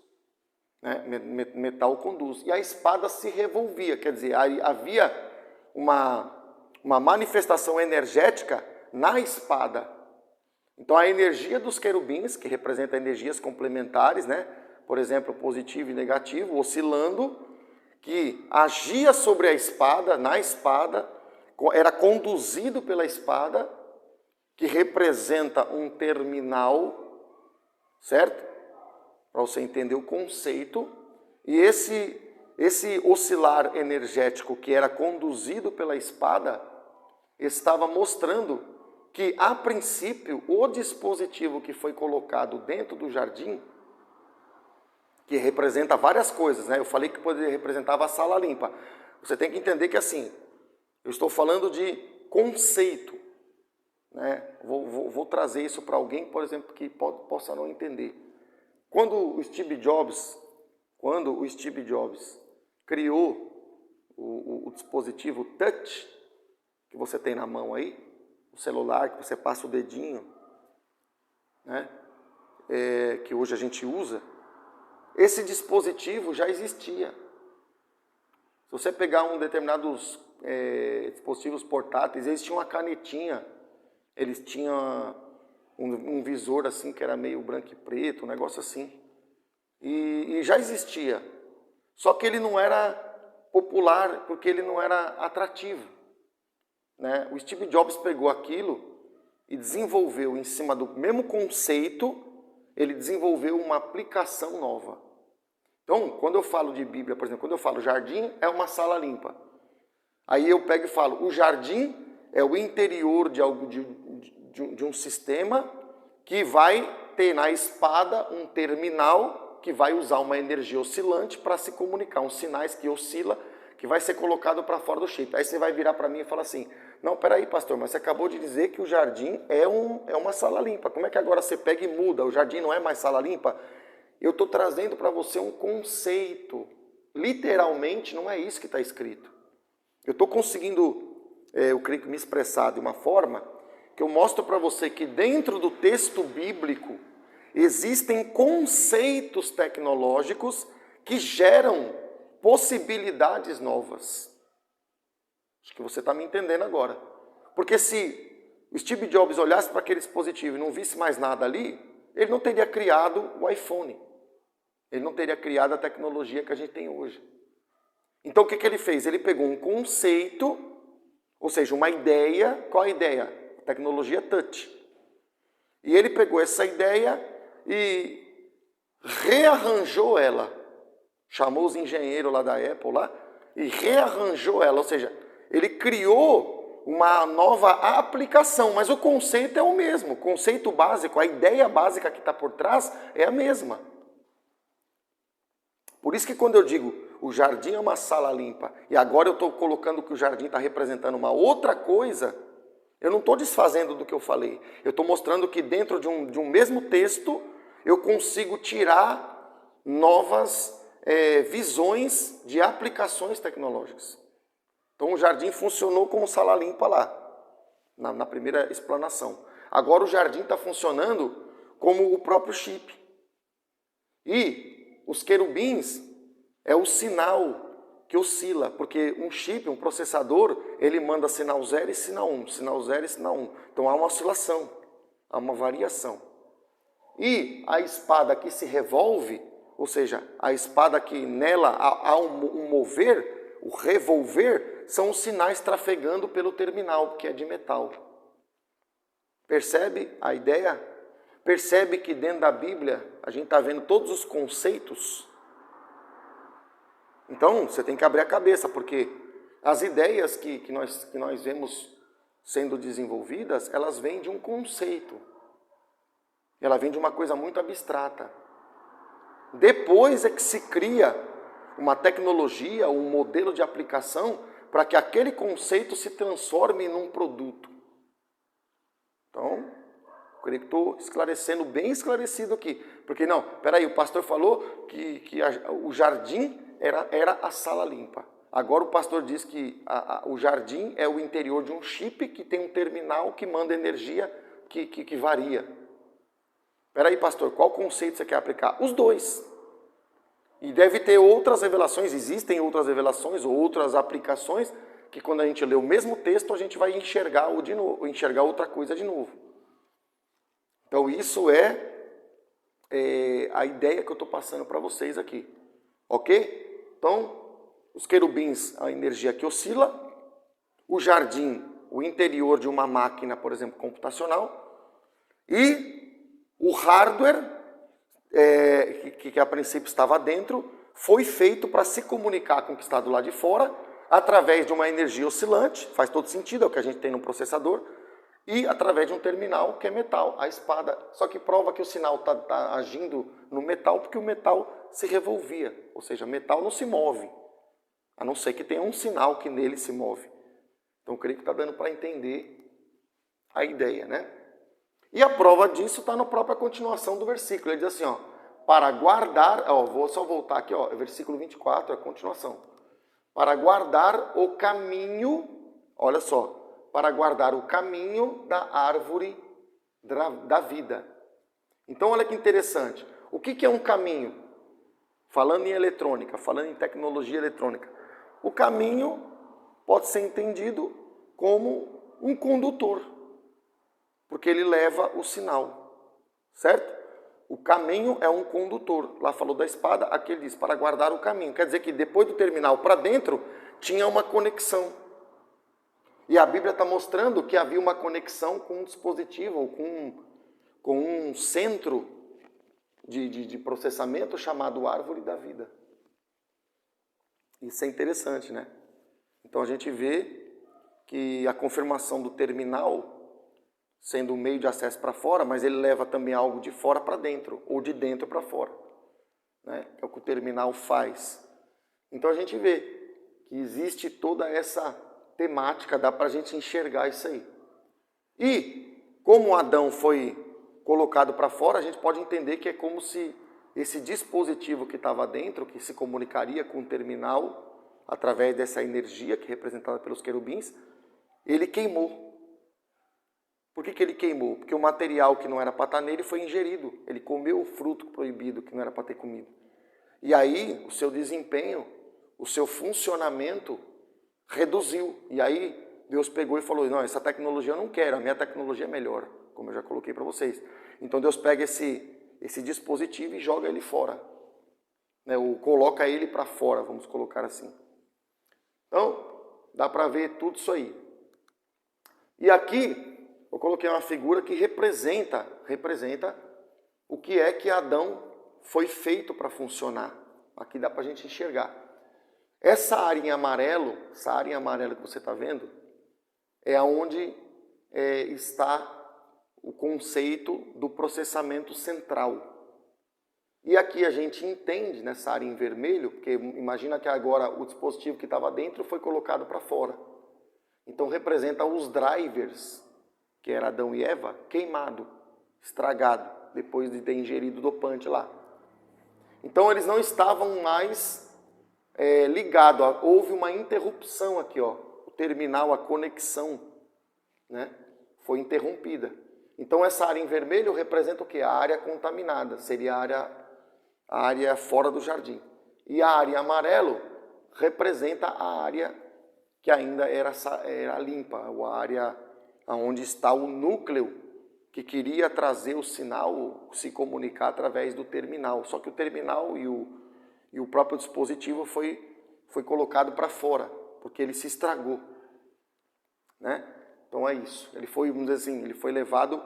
Né? Metal conduz. E a espada se revolvia. Quer dizer, havia uma manifestação energética na espada. Então a energia dos querubins, que representa energias complementares, né? Por exemplo, positivo e negativo, oscilando, que agia sobre a espada, na espada, era conduzido pela espada, que representa um terminal, certo? Para você entender o conceito. E esse oscilar energético que era conduzido pela espada, estava mostrando que, a princípio, o dispositivo que foi colocado dentro do jardim, que representa várias coisas, né? Eu falei que representava a sala limpa. Você tem que entender que, assim, eu estou falando de conceito, né? Vou trazer isso para alguém, por exemplo, que possa não entender. Quando o Steve Jobs criou o dispositivo touch, que você tem na mão aí, o celular que você passa o dedinho, né? Que hoje a gente usa, esse dispositivo já existia. Se você pegar determinados dispositivos portáteis, eles tinham uma canetinha, eles tinham um visor assim que era meio branco e preto, um negócio assim. E já existia. Só que ele não era popular porque ele não era atrativo, né? O Steve Jobs pegou aquilo e desenvolveu em cima do mesmo conceito, ele desenvolveu uma aplicação nova. Então, quando eu falo de Bíblia, por exemplo, quando eu falo jardim, é uma sala limpa. Aí eu pego e falo, o jardim é o interior de um sistema que vai ter na espada um terminal que vai usar uma energia oscilante para se comunicar, uns sinais que oscila, que vai ser colocado para fora do chip. Aí você vai virar para mim e falar assim, não, peraí pastor, mas você acabou de dizer que o jardim é uma sala limpa. Como é que agora você pega e muda? O jardim não é mais sala limpa? Eu estou trazendo para você um conceito. Literalmente não é isso que está escrito. Eu estou conseguindo, eu creio que me expressar de uma forma que eu mostro para você que dentro do texto bíblico existem conceitos tecnológicos que geram possibilidades novas. Acho que você está me entendendo agora. Porque se o Steve Jobs olhasse para aquele dispositivo e não visse mais nada ali, ele não teria criado o iPhone. Ele não teria criado a tecnologia que a gente tem hoje. Então o que ele fez? Ele pegou um conceito, ou seja, uma ideia. Qual a ideia? A tecnologia touch. E ele pegou essa ideia e rearranjou ela. Chamou os engenheiros lá da Apple lá e rearranjou ela. Ou seja, ele criou uma nova aplicação, mas o conceito é o mesmo. O conceito básico, a ideia básica que está por trás é a mesma. Por isso que quando eu digo o jardim é uma sala limpa e agora eu estou colocando que o jardim está representando uma outra coisa, eu não estou desfazendo do que eu falei. Eu estou mostrando que dentro de um mesmo texto eu consigo tirar novas visões de aplicações tecnológicas. Então o jardim funcionou como sala limpa lá, na primeira explanação. Agora o jardim está funcionando como o próprio chip. E os querubins é o sinal que oscila, porque um chip, um processador, ele manda sinal 0 e sinal 1, sinal 0 e sinal 1. Então há uma oscilação, há uma variação. E a espada que se revolve, ou seja, a espada que nela há um mover, o revolver, são os sinais trafegando pelo terminal, que é de metal. Percebe a ideia? Percebe que dentro da Bíblia a gente está vendo todos os conceitos? Então você tem que abrir a cabeça, porque as ideias que nós vemos sendo desenvolvidas, elas vêm de um conceito. Ela vem de uma coisa muito abstrata. Depois é que se cria uma tecnologia, um modelo de aplicação para que aquele conceito se transforme num produto. Então, eu creio que estou esclarecendo, bem esclarecido aqui. Porque não, peraí, o pastor falou que o jardim era a sala limpa. Agora o pastor diz que o jardim é o interior de um chip que tem um terminal que manda energia que varia. Peraí, pastor, qual conceito você quer aplicar? Os dois. E deve ter outras revelações, existem outras revelações ou outras aplicações que quando a gente lê o mesmo texto a gente vai enxergar enxergar outra coisa de novo. Então isso é a ideia que eu estou passando para vocês aqui. Ok? Então, os querubins, a energia que oscila. O jardim, o interior de uma máquina, por exemplo, computacional. E o hardware, que a princípio estava dentro, foi feito para se comunicar com o que está do lado de fora, através de uma energia oscilante, faz todo sentido, é o que a gente tem no processador, e através de um terminal que é metal, a espada. Só que prova que o sinal está agindo no metal porque o metal se revolvia, ou seja, metal não se move, a não ser que tenha um sinal que nele se move. Então, eu creio que está dando para entender a ideia, né? E a prova disso está na própria continuação do versículo. Ele diz assim, ó, para guardar, vou só voltar aqui, ó, versículo 24, a continuação. Para guardar o caminho, olha só, para guardar o caminho da árvore da vida. Então, olha que interessante. O que é um caminho? Falando em eletrônica, falando em tecnologia eletrônica. o caminho pode ser entendido como um condutor, porque ele leva o sinal, certo? O caminho é um condutor. Lá falou da espada, aqui ele diz para guardar o caminho. Quer dizer que depois do terminal para dentro tinha uma conexão. E a Bíblia está mostrando que havia uma conexão com um dispositivo, ou com um centro de processamento chamado árvore da vida. Isso é interessante, né? Então a gente vê que a confirmação do terminal sendo um meio de acesso para fora, mas ele leva também algo de fora para dentro, ou de dentro para fora, né? É o que o terminal faz. Então a gente vê que existe toda essa temática, dá para a gente enxergar isso aí. E como Adão foi colocado para fora, a gente pode entender que é como se esse dispositivo que estava dentro, que se comunicaria com o terminal, através dessa energia que é representada pelos querubins, ele queimou. Por que ele queimou? Porque o material que não era para estar nele foi ingerido. Ele comeu o fruto proibido que não era para ter comido. E aí o seu desempenho, o seu funcionamento reduziu. E aí Deus pegou e falou, não, essa tecnologia eu não quero, a minha tecnologia é melhor, como eu já coloquei para vocês. Então Deus pega esse dispositivo e joga ele fora, né? Ou coloca ele para fora, vamos colocar assim. Então, dá para ver tudo isso aí. E aqui eu coloquei uma figura que representa o que é que Adão foi feito para funcionar. Aqui dá para a gente enxergar. Essa área em amarelo que você está vendo, é onde está o conceito do processamento central. E aqui a gente entende nessa área em vermelho, porque imagina que agora o dispositivo que estava dentro foi colocado para fora. Então representa os drivers, que era Adão e Eva, queimado, estragado, depois de ter ingerido o dopante lá. Então eles não estavam mais ligados, houve uma interrupção aqui, ó, o terminal, a conexão, né, foi interrompida. Então essa área em vermelho representa o quê? A área contaminada, seria a área fora do jardim. E a área em amarelo representa a área que ainda era limpa, a área onde está o núcleo que queria trazer o sinal, se comunicar através do terminal. Só que o terminal e o próprio dispositivo foi colocado para fora, porque ele se estragou, né? Então é isso. Ele foi, vamos dizer assim, ele foi levado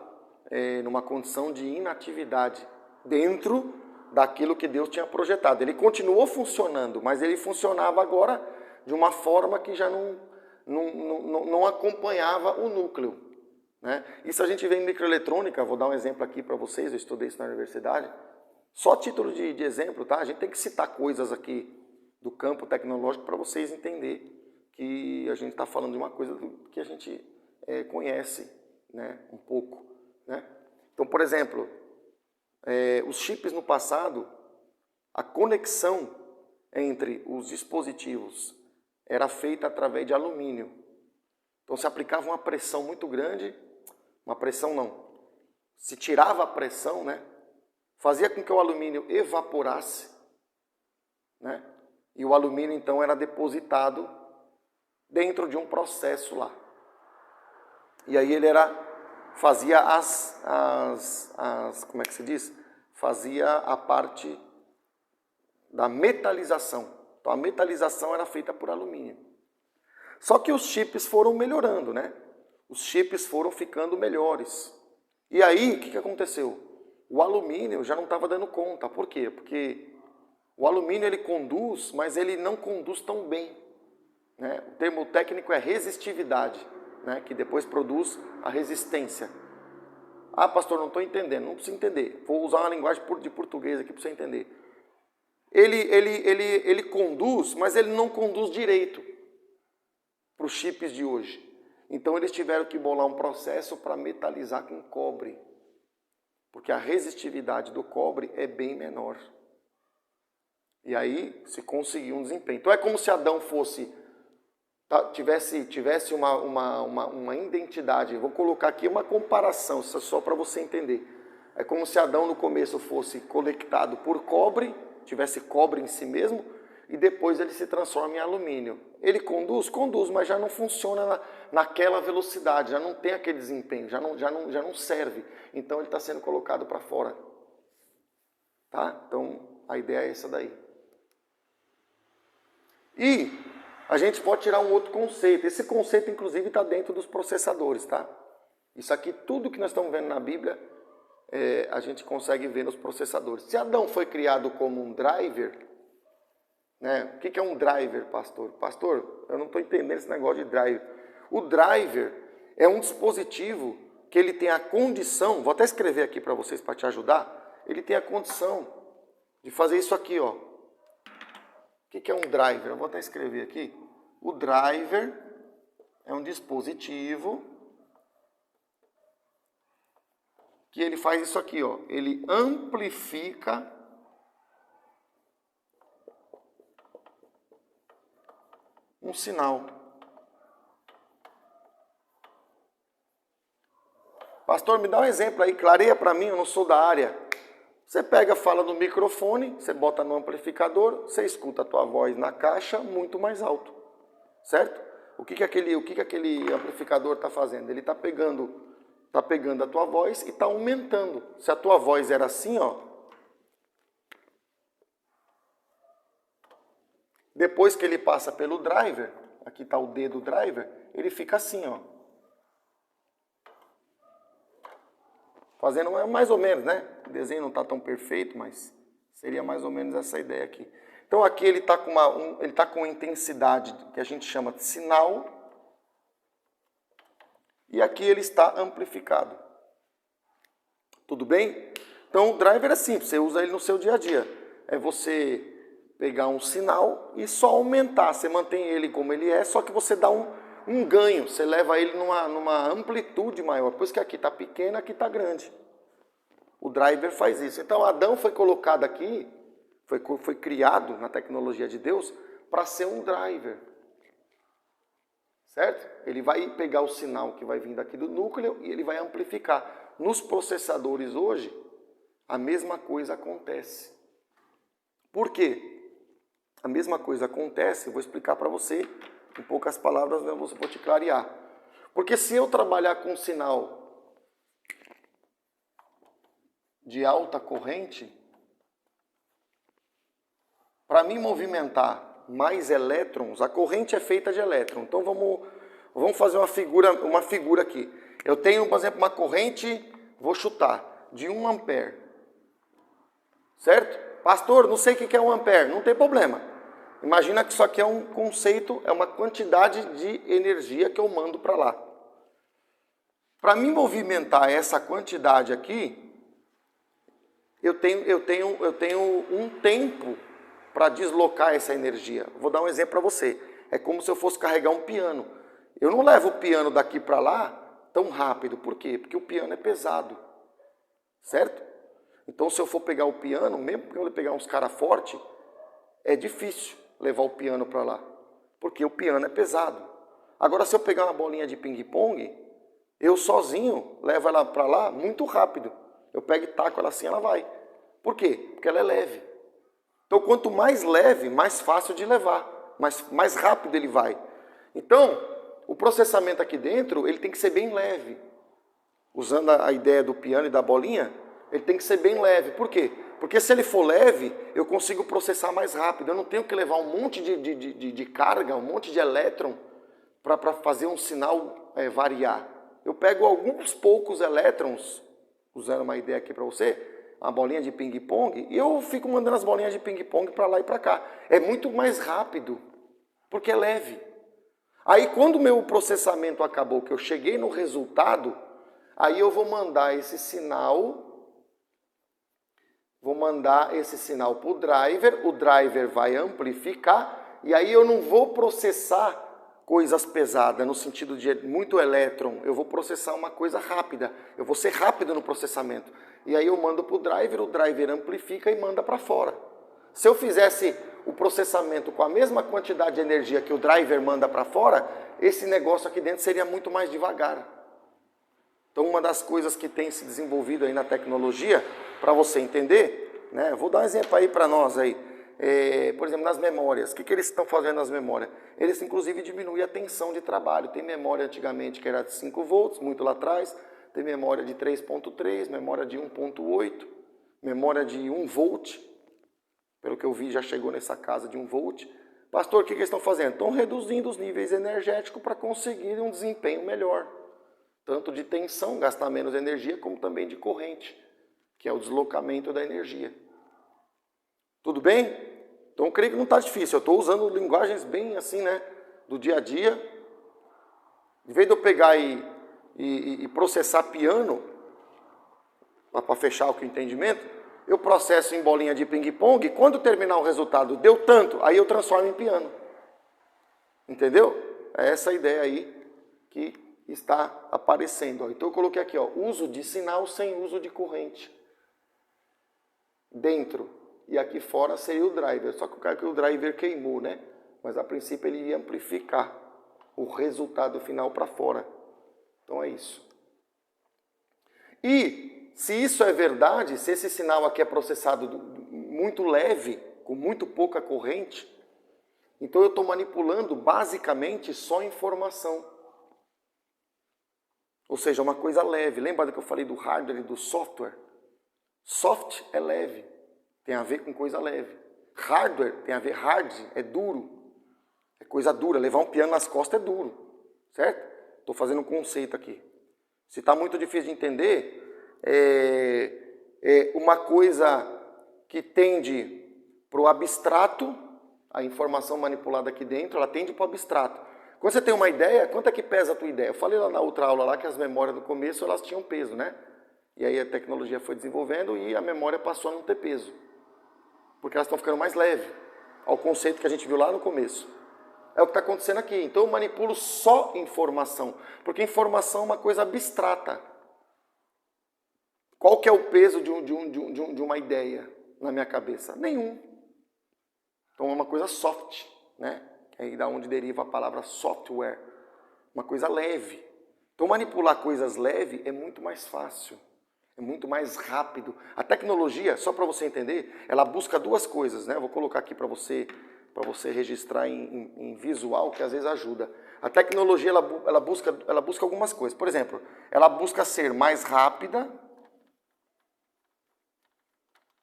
numa condição de inatividade dentro daquilo que Deus tinha projetado. Ele continuou funcionando, mas ele funcionava agora de uma forma que já não acompanhava o núcleo, né? Isso a gente vê em microeletrônica, vou dar um exemplo aqui para vocês, eu estudei isso na universidade. Só a título de exemplo, tá? A gente tem que citar coisas aqui do campo tecnológico para vocês entenderem que a gente está falando de uma coisa que a gente conhece, né? Um pouco, né? Então, por exemplo, os chips no passado, a conexão entre os dispositivos era feita através de alumínio. Então se aplicava uma pressão muito grande, se tirava a pressão, né? Fazia com que o alumínio evaporasse, né? E o alumínio então era depositado dentro de um processo lá. E aí ele fazia como é que se diz? Fazia a parte da metalização. Então a metalização era feita por alumínio. Só que os chips foram melhorando, né? Os chips foram ficando melhores. E aí, o que aconteceu? O alumínio já não estava dando conta. Por quê? Porque o alumínio ele conduz, mas ele não conduz tão bem, né? O termo técnico é resistividade, né? Que depois produz a resistência. Ah, pastor, não estou entendendo. Não precisa entender. Vou usar uma linguagem de português aqui para você entender. Ele conduz, mas ele não conduz direito para os chips de hoje. Então eles tiveram que bolar um processo para metalizar com cobre, porque a resistividade do cobre é bem menor. E aí se conseguiu um desempenho. Então é como se Adão tivesse uma identidade. Vou colocar aqui uma comparação, isso é só para você entender. É como se Adão no começo fosse conectado por cobre, tivesse cobre em si mesmo, e depois ele se transforma em alumínio. Ele conduz? Conduz, mas já não funciona naquela velocidade, já não tem aquele desempenho, já não serve. Então ele está sendo colocado para fora. Tá? Então a ideia é essa daí. E a gente pode tirar um outro conceito. Esse conceito, inclusive, está dentro dos processadores, tá? Isso aqui, tudo que nós estamos vendo na Bíblia, a gente consegue ver nos processadores. Se Adão foi criado como um driver, né? O que é um driver, pastor? Pastor, eu não estou entendendo esse negócio de driver. O driver é um dispositivo que ele tem a condição, vou até escrever aqui para vocês para te ajudar, ele tem a condição de fazer isso aqui, ó. O que é um driver? Eu vou até escrever aqui. O driver é um dispositivo que ele faz isso aqui, ó. Ele amplifica um sinal. Pastor, me dá um exemplo aí, clareia para mim, eu não sou da área. Você pega, fala no microfone, você bota no amplificador, você escuta a tua voz na caixa muito mais alto, certo? O que aquele amplificador está fazendo? Ele está pegando a tua voz e está aumentando. Se a tua voz era assim, ó, depois que ele passa pelo driver, aqui está o dedo driver, ele fica assim, ó. Fazendo mais ou menos, né? O desenho não está tão perfeito, mas seria mais ou menos essa ideia aqui. Então aqui ele está com uma intensidade que a gente chama de sinal. E aqui ele está amplificado. Tudo bem? Então o driver é simples, você usa ele no seu dia a dia. É você pegar um sinal e só aumentar. Você mantém ele como ele é, só que você dá um ganho. Você leva ele numa amplitude maior. Por isso que aqui está pequeno, aqui está grande. O driver faz isso. Então Adão foi colocado aqui, foi criado na tecnologia de Deus para ser um driver. Certo? Ele vai pegar o sinal que vai vir daqui do núcleo e ele vai amplificar. Nos processadores hoje, a mesma coisa acontece. Por quê? A mesma coisa acontece, eu vou explicar para você, em poucas palavras, eu vou te clarear. Porque se eu trabalhar com um sinal de alta corrente, para mim movimentar mais elétrons, a corrente é feita de elétrons. Então vamos fazer uma figura aqui. Eu tenho, por exemplo, uma corrente, vou chutar, de 1 ampere. Certo? Pastor, não sei o que é 1 ampere. Não tem problema. Imagina que isso aqui é um conceito, é uma quantidade de energia que eu mando para lá. Para mim movimentar essa quantidade aqui, eu tenho um tempo para deslocar essa energia. Vou dar um exemplo para você. É como se eu fosse carregar um piano. Eu não levo o piano daqui para lá tão rápido. Por quê? Porque o piano é pesado. Certo? Então, se eu for pegar o piano, mesmo que eu pegar uns caras fortes, é difícil levar o piano para lá. Porque o piano é pesado. Agora, se eu pegar uma bolinha de ping-pong, eu sozinho levo ela para lá muito rápido. Eu pego e taco ela assim, ela vai. Por quê? Porque ela é leve. Então, quanto mais leve, mais fácil de levar. Mais rápido ele vai. Então, o processamento aqui dentro, ele tem que ser bem leve. Usando a ideia do piano e da bolinha, ele tem que ser bem leve. Por quê? Porque se ele for leve, eu consigo processar mais rápido. Eu não tenho que levar um monte de carga, um monte de elétron para fazer um sinal variar. Eu pego alguns poucos elétrons, usando uma ideia aqui para você, uma bolinha de ping-pong, e eu fico mandando as bolinhas de ping-pong para lá e para cá. É muito mais rápido, porque é leve. Aí quando o meu processamento acabou, que eu cheguei no resultado, aí eu vou mandar esse sinal para o driver vai amplificar, e aí eu não vou processar coisas pesadas, no sentido de muito elétron, eu vou processar uma coisa rápida, eu vou ser rápido no processamento. E aí eu mando para o driver amplifica e manda para fora. Se eu fizesse o processamento com a mesma quantidade de energia que o driver manda para fora, esse negócio aqui dentro seria muito mais devagar. Então uma das coisas que tem se desenvolvido aí na tecnologia, para você entender, né, vou dar um exemplo aí para nós aí. por exemplo, nas memórias. O que eles estão fazendo nas memórias? Eles, inclusive, diminuem a tensão de trabalho. Tem memória antigamente que era de 5 volts, muito lá atrás. Tem memória de 3.3, memória de 1.8, memória de 1 volt. Pelo que eu vi, já chegou nessa casa de 1 volt. Pastor, o que eles estão fazendo? Estão reduzindo os níveis energéticos para conseguir um desempenho melhor. Tanto de tensão, gastar menos energia, como também de corrente, que é o deslocamento da energia. Tudo bem? Então eu creio que não está difícil. Eu estou usando linguagens bem assim, né? Do dia a dia. Em vez de eu pegar e processar piano, para fechar o entendimento, eu processo em bolinha de ping-pong. Quando terminar o resultado, deu tanto, aí eu transformo em piano. Entendeu? É essa ideia aí que está aparecendo. Então eu coloquei aqui, uso de sinal sem uso de corrente. Dentro e aqui fora seria o driver. Só que o driver queimou, né? Mas a princípio ele ia amplificar o resultado final para fora. Então é isso. E se isso é verdade, se esse sinal aqui é processado muito leve, com muito pouca corrente, então eu estou manipulando basicamente só informação. Ou seja, uma coisa leve. Lembra que eu falei do hardware e do software? Soft é leve, tem a ver com coisa leve. Hardware tem a ver, hard é duro, é coisa dura. Levar um piano nas costas é duro, certo? Estou fazendo um conceito aqui. Se está muito difícil de entender, é uma coisa que tende para o abstrato, a informação manipulada aqui dentro, ela tende para o abstrato. Quando você tem uma ideia, quanto é que pesa a tua ideia? Eu falei lá na outra aula lá que as memórias no começo elas tinham peso, né? E aí a tecnologia foi desenvolvendo e a memória passou a não ter peso. Porque elas estão ficando mais leves, ao conceito que a gente viu lá no começo. É o que está acontecendo aqui. Então eu manipulo só informação, porque informação é uma coisa abstrata. Qual que é o peso de uma ideia na minha cabeça? Nenhum. Então é uma coisa soft, né? É aí da onde deriva a palavra software. Uma coisa leve. Então manipular coisas leves é muito mais fácil. É muito mais rápido. A tecnologia, só para você entender, ela busca duas coisas, né? Eu vou colocar aqui para você registrar em visual, que às vezes ajuda. A tecnologia, ela busca algumas coisas. Por exemplo, ela busca ser mais rápida.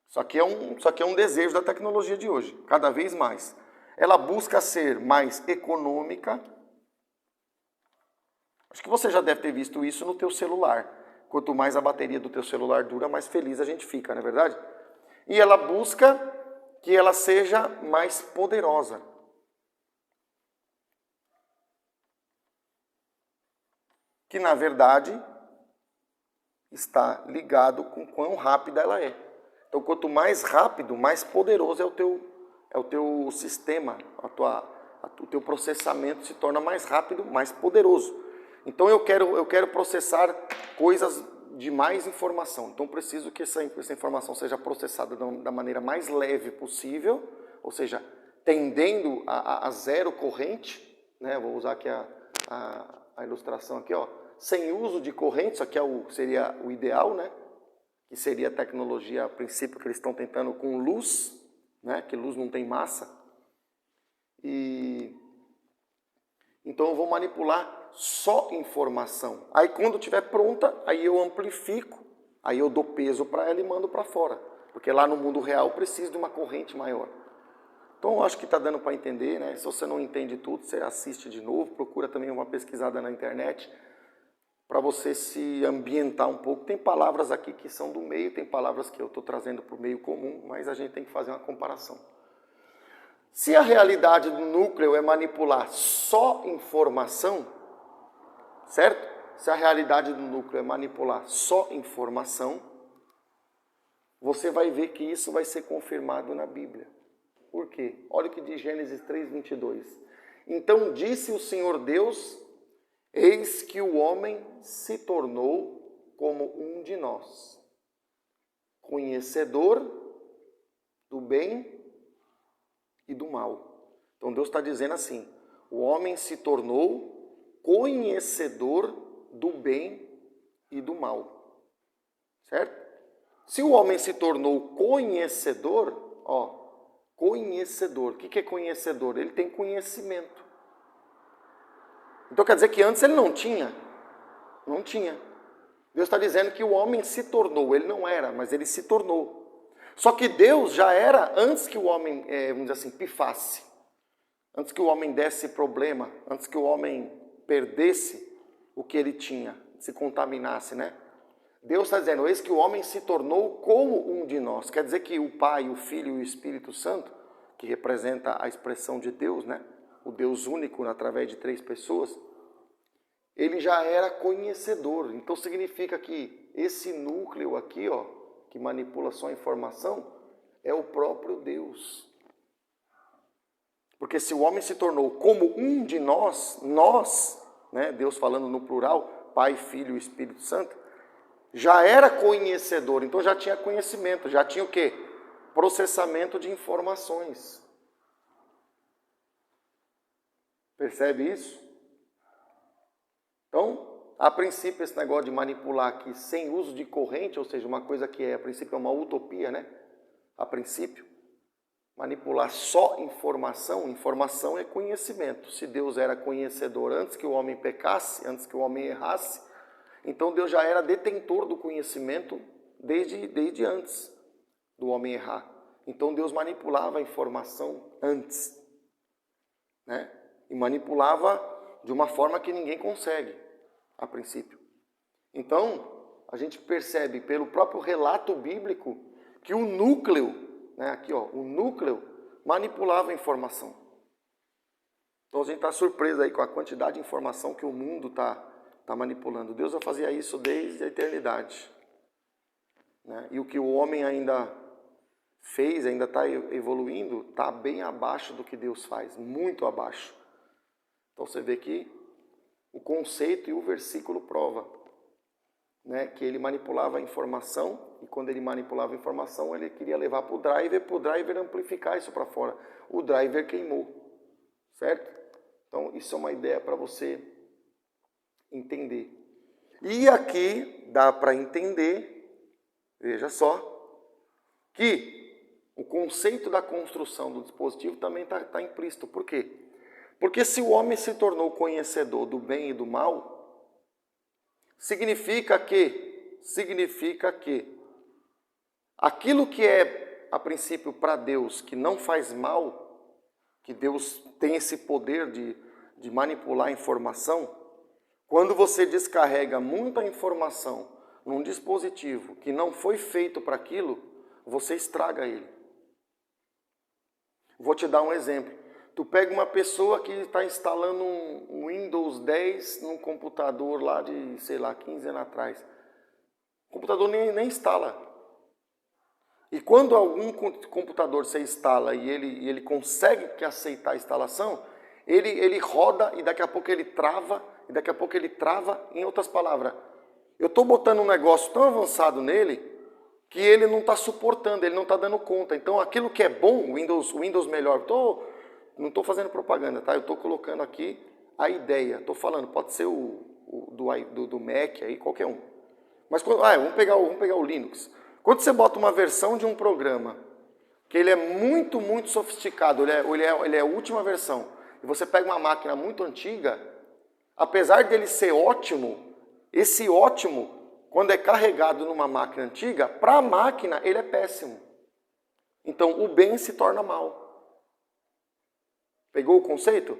Isso aqui é um desejo da tecnologia de hoje, cada vez mais. Ela busca ser mais econômica. Acho que você já deve ter visto isso no teu celular. Quanto mais a bateria do teu celular dura, mais feliz a gente fica, não é verdade? E ela busca que ela seja mais poderosa. Que, na verdade, está ligado com quão rápida ela é. Então, quanto mais rápido, mais poderoso é o teu sistema, o teu processamento se torna mais rápido, mais poderoso. Então eu quero processar coisas de mais informação. Então preciso que essa informação seja processada da maneira mais leve possível, ou seja, tendendo a zero corrente, né? Vou usar aqui a ilustração aqui, sem uso de corrente. Isso aqui seria o ideal, né? Que seria a tecnologia, a princípio, que eles estão tentando com luz, né? Que luz não tem massa. Então eu vou manipular só informação. Aí quando estiver pronta, aí eu amplifico, aí eu dou peso para ela e mando para fora. Porque lá no mundo real eu preciso de uma corrente maior. Então eu acho que está dando para entender, né? Se você não entende tudo, você assiste de novo, procura também uma pesquisada na internet, para você se ambientar um pouco. Tem palavras aqui que são do meio, tem palavras que eu estou trazendo para o meio comum, mas a gente tem que fazer uma comparação. Se a realidade do núcleo é manipular só informação, certo? Se a realidade do núcleo é manipular só informação, você vai ver que isso vai ser confirmado na Bíblia. Por quê? Olha o que diz Gênesis 3:22. Então disse o Senhor Deus: eis que o homem se tornou como um de nós, conhecedor do bem e do mal. Então Deus está dizendo assim: o homem se tornou conhecedor do bem e do mal. Certo? Se o homem se tornou conhecedor, Conhecedor. O que é conhecedor? Ele tem conhecimento. Então quer dizer que antes ele não tinha? Não tinha. Deus está dizendo que o homem se tornou, ele não era, mas ele se tornou. Só que Deus já era antes que o homem, vamos dizer assim, pifasse. Antes que o homem desse problema, antes que o homem perdesse o que ele tinha, se contaminasse, né? Deus está dizendo, eis que o homem se tornou como um de nós. Quer dizer que o Pai, o Filho e o Espírito Santo, que representa a expressão de Deus, né? O Deus único através de 3 pessoas, ele já era conhecedor. Então significa que esse núcleo aqui, ó, que manipula só a informação, é o próprio Deus. Porque se o homem se tornou como um de nós, né, Deus falando no plural, Pai, Filho e Espírito Santo, já era conhecedor, então já tinha conhecimento, já tinha o quê? Processamento de informações. Percebe isso? Então, a princípio, esse negócio de manipular aqui sem uso de corrente, ou seja, uma coisa que a princípio é uma utopia, né? A princípio, manipular só informação, informação é conhecimento. Se Deus era conhecedor antes que o homem pecasse, antes que o homem errasse, então Deus já era detentor do conhecimento desde antes do homem errar. Então Deus manipulava a informação antes, né? E manipulava de uma forma que ninguém consegue, a princípio. Então, a gente percebe pelo próprio relato bíblico que o núcleo, né, aqui ó, o núcleo manipulava a informação. Então a gente está surpreso aí com a quantidade de informação que o mundo está manipulando. Deus já fazia isso desde a eternidade, né? E o que o homem ainda fez, ainda está evoluindo, está bem abaixo do que Deus faz, muito abaixo. Então você vê que o conceito e o versículo prova, né, que ele manipulava a informação, e quando ele manipulava a informação, ele queria levar para o driver amplificar isso para fora. O driver queimou, certo? Então isso é uma ideia para você entender. E aqui dá para entender, veja só, que o conceito da construção do dispositivo também está implícito. Por quê? Porque se o homem se tornou conhecedor do bem e do mal, significa que aquilo que é, a princípio, para Deus, que não faz mal, que Deus tem esse poder de manipular a informação, quando você descarrega muita informação num dispositivo que não foi feito para aquilo, você estraga ele. Vou te dar um exemplo. Tu pega uma pessoa que está instalando um Windows 10 num computador lá de, sei lá, 15 anos atrás. O computador nem instala. E quando algum computador você instala e ele consegue que aceitar a instalação, ele roda e daqui a pouco ele trava, em outras palavras. Eu estou botando um negócio tão avançado nele que ele não está suportando, ele não está dando conta. Então aquilo que é bom, o Windows melhor, não estou fazendo propaganda, tá? Eu estou colocando aqui a ideia. Estou falando, pode ser do Mac aí, qualquer um. Mas vamos pegar o Linux. Quando você bota uma versão de um programa que ele é muito, muito sofisticado, ele é a última versão, e você pega uma máquina muito antiga, apesar dele ser ótimo, esse ótimo, quando é carregado numa máquina antiga, para a máquina ele é péssimo. Então o bem se torna mal. Pegou o conceito?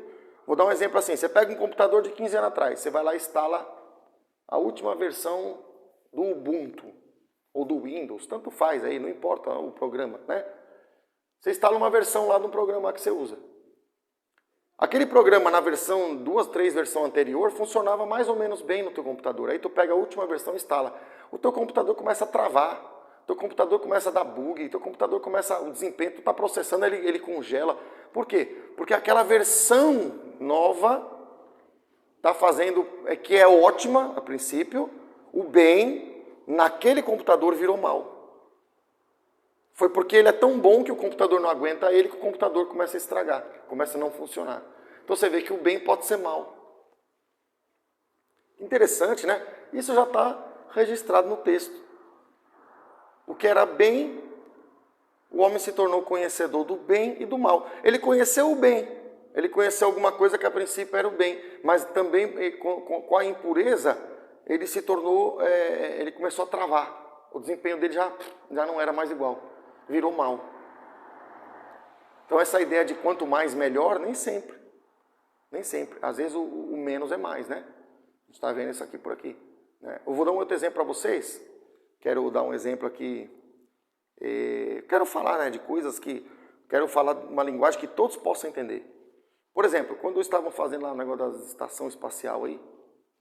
Vou dar um exemplo assim, você pega um computador de 15 anos atrás, você vai lá e instala a última versão do Ubuntu, ou do Windows, tanto faz aí, não importa o programa, né? Você instala uma versão lá do programa que você usa. Aquele programa na versão, 2, 3 versões anterior, funcionava mais ou menos bem no teu computador. Aí tu pega a última versão e instala. O teu computador começa a travar, teu computador começa a dar bug, teu computador começa, o desempenho, tu está processando, ele congela. Por quê? Porque aquela versão nova está fazendo, que é ótima a princípio, o bem naquele computador virou mal. Foi porque ele é tão bom que o computador não aguenta ele que o computador começa a estragar, começa a não funcionar. Então você vê que o bem pode ser mal. Interessante, né? Isso já está registrado no texto. O que era bem, o homem se tornou conhecedor do bem e do mal. Ele conheceu o bem, ele conheceu alguma coisa que a princípio era o bem, mas também com a impureza, ele se tornou, ele começou a travar. O desempenho dele já não era mais igual, virou mal. Então essa ideia de quanto mais melhor, nem sempre. Nem sempre. Às vezes o menos é mais, né? A gente está vendo isso aqui por aqui. Né? Eu vou dar um outro exemplo para vocês. Quero dar um exemplo aqui. Quero falar, né, de coisas que... Quero falar uma linguagem que todos possam entender. Por exemplo, quando estavam fazendo lá o negócio da estação espacial aí,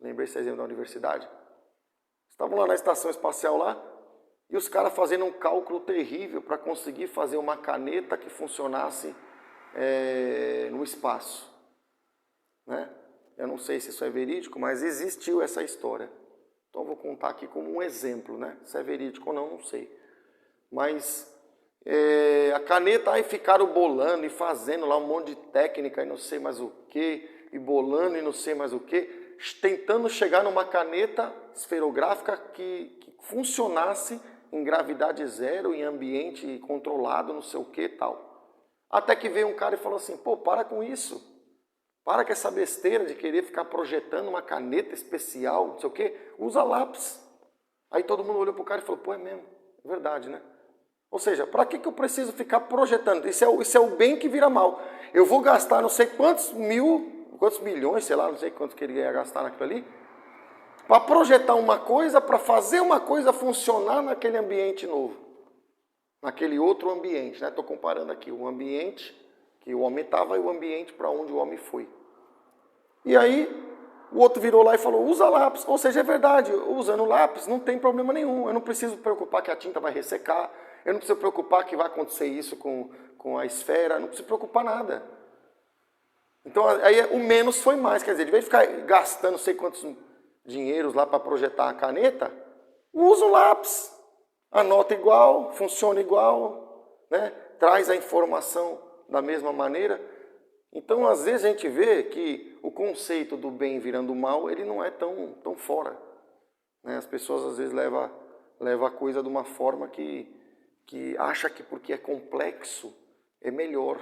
lembrei esse exemplo da universidade. Estavam lá na estação espacial lá, e os caras fazendo um cálculo terrível para conseguir fazer uma caneta que funcionasse no espaço. Né? Eu não sei se isso é verídico, mas existiu essa história. Então eu vou contar aqui como um exemplo, né? Se é verídico ou não, não sei. Mas a caneta, aí ficaram bolando e fazendo lá um monte de técnica e não sei mais o que, e bolando e não sei mais o que, tentando chegar numa caneta esferográfica que funcionasse em gravidade zero, em ambiente controlado, não sei o que e tal. Até que veio um cara e falou assim, pô, para com isso. Para com essa besteira de querer ficar projetando uma caneta especial, não sei o quê, usa lápis. Aí todo mundo olhou para o cara e falou, pô, é mesmo, é verdade, né? Ou seja, para que eu preciso ficar projetando? Isso é o bem que vira mal. Eu vou gastar não sei quantos milhões, sei lá, não sei quantos que ele ia gastar naquilo ali, para projetar uma coisa, para fazer uma coisa funcionar naquele ambiente novo. Naquele outro ambiente, né? Estou comparando aqui o ambiente que o homem estava e o ambiente para onde o homem foi. E aí, o outro virou lá e falou, usa lápis. Ou seja, é verdade, usando lápis não tem problema nenhum. Eu não preciso preocupar que a tinta vai ressecar. Eu não preciso preocupar que vai acontecer isso com a esfera. Eu não preciso preocupar nada. Então, aí o menos foi mais. Quer dizer, de vez de ficar gastando não sei quantos dinheiros lá para projetar a caneta, usa o lápis. Anota igual, funciona igual, né? Traz a informação da mesma maneira. Então, às vezes a gente vê que o conceito do bem virando mal, ele não é tão fora. Né? As pessoas às vezes levam a coisa de uma forma que acha que porque é complexo é melhor.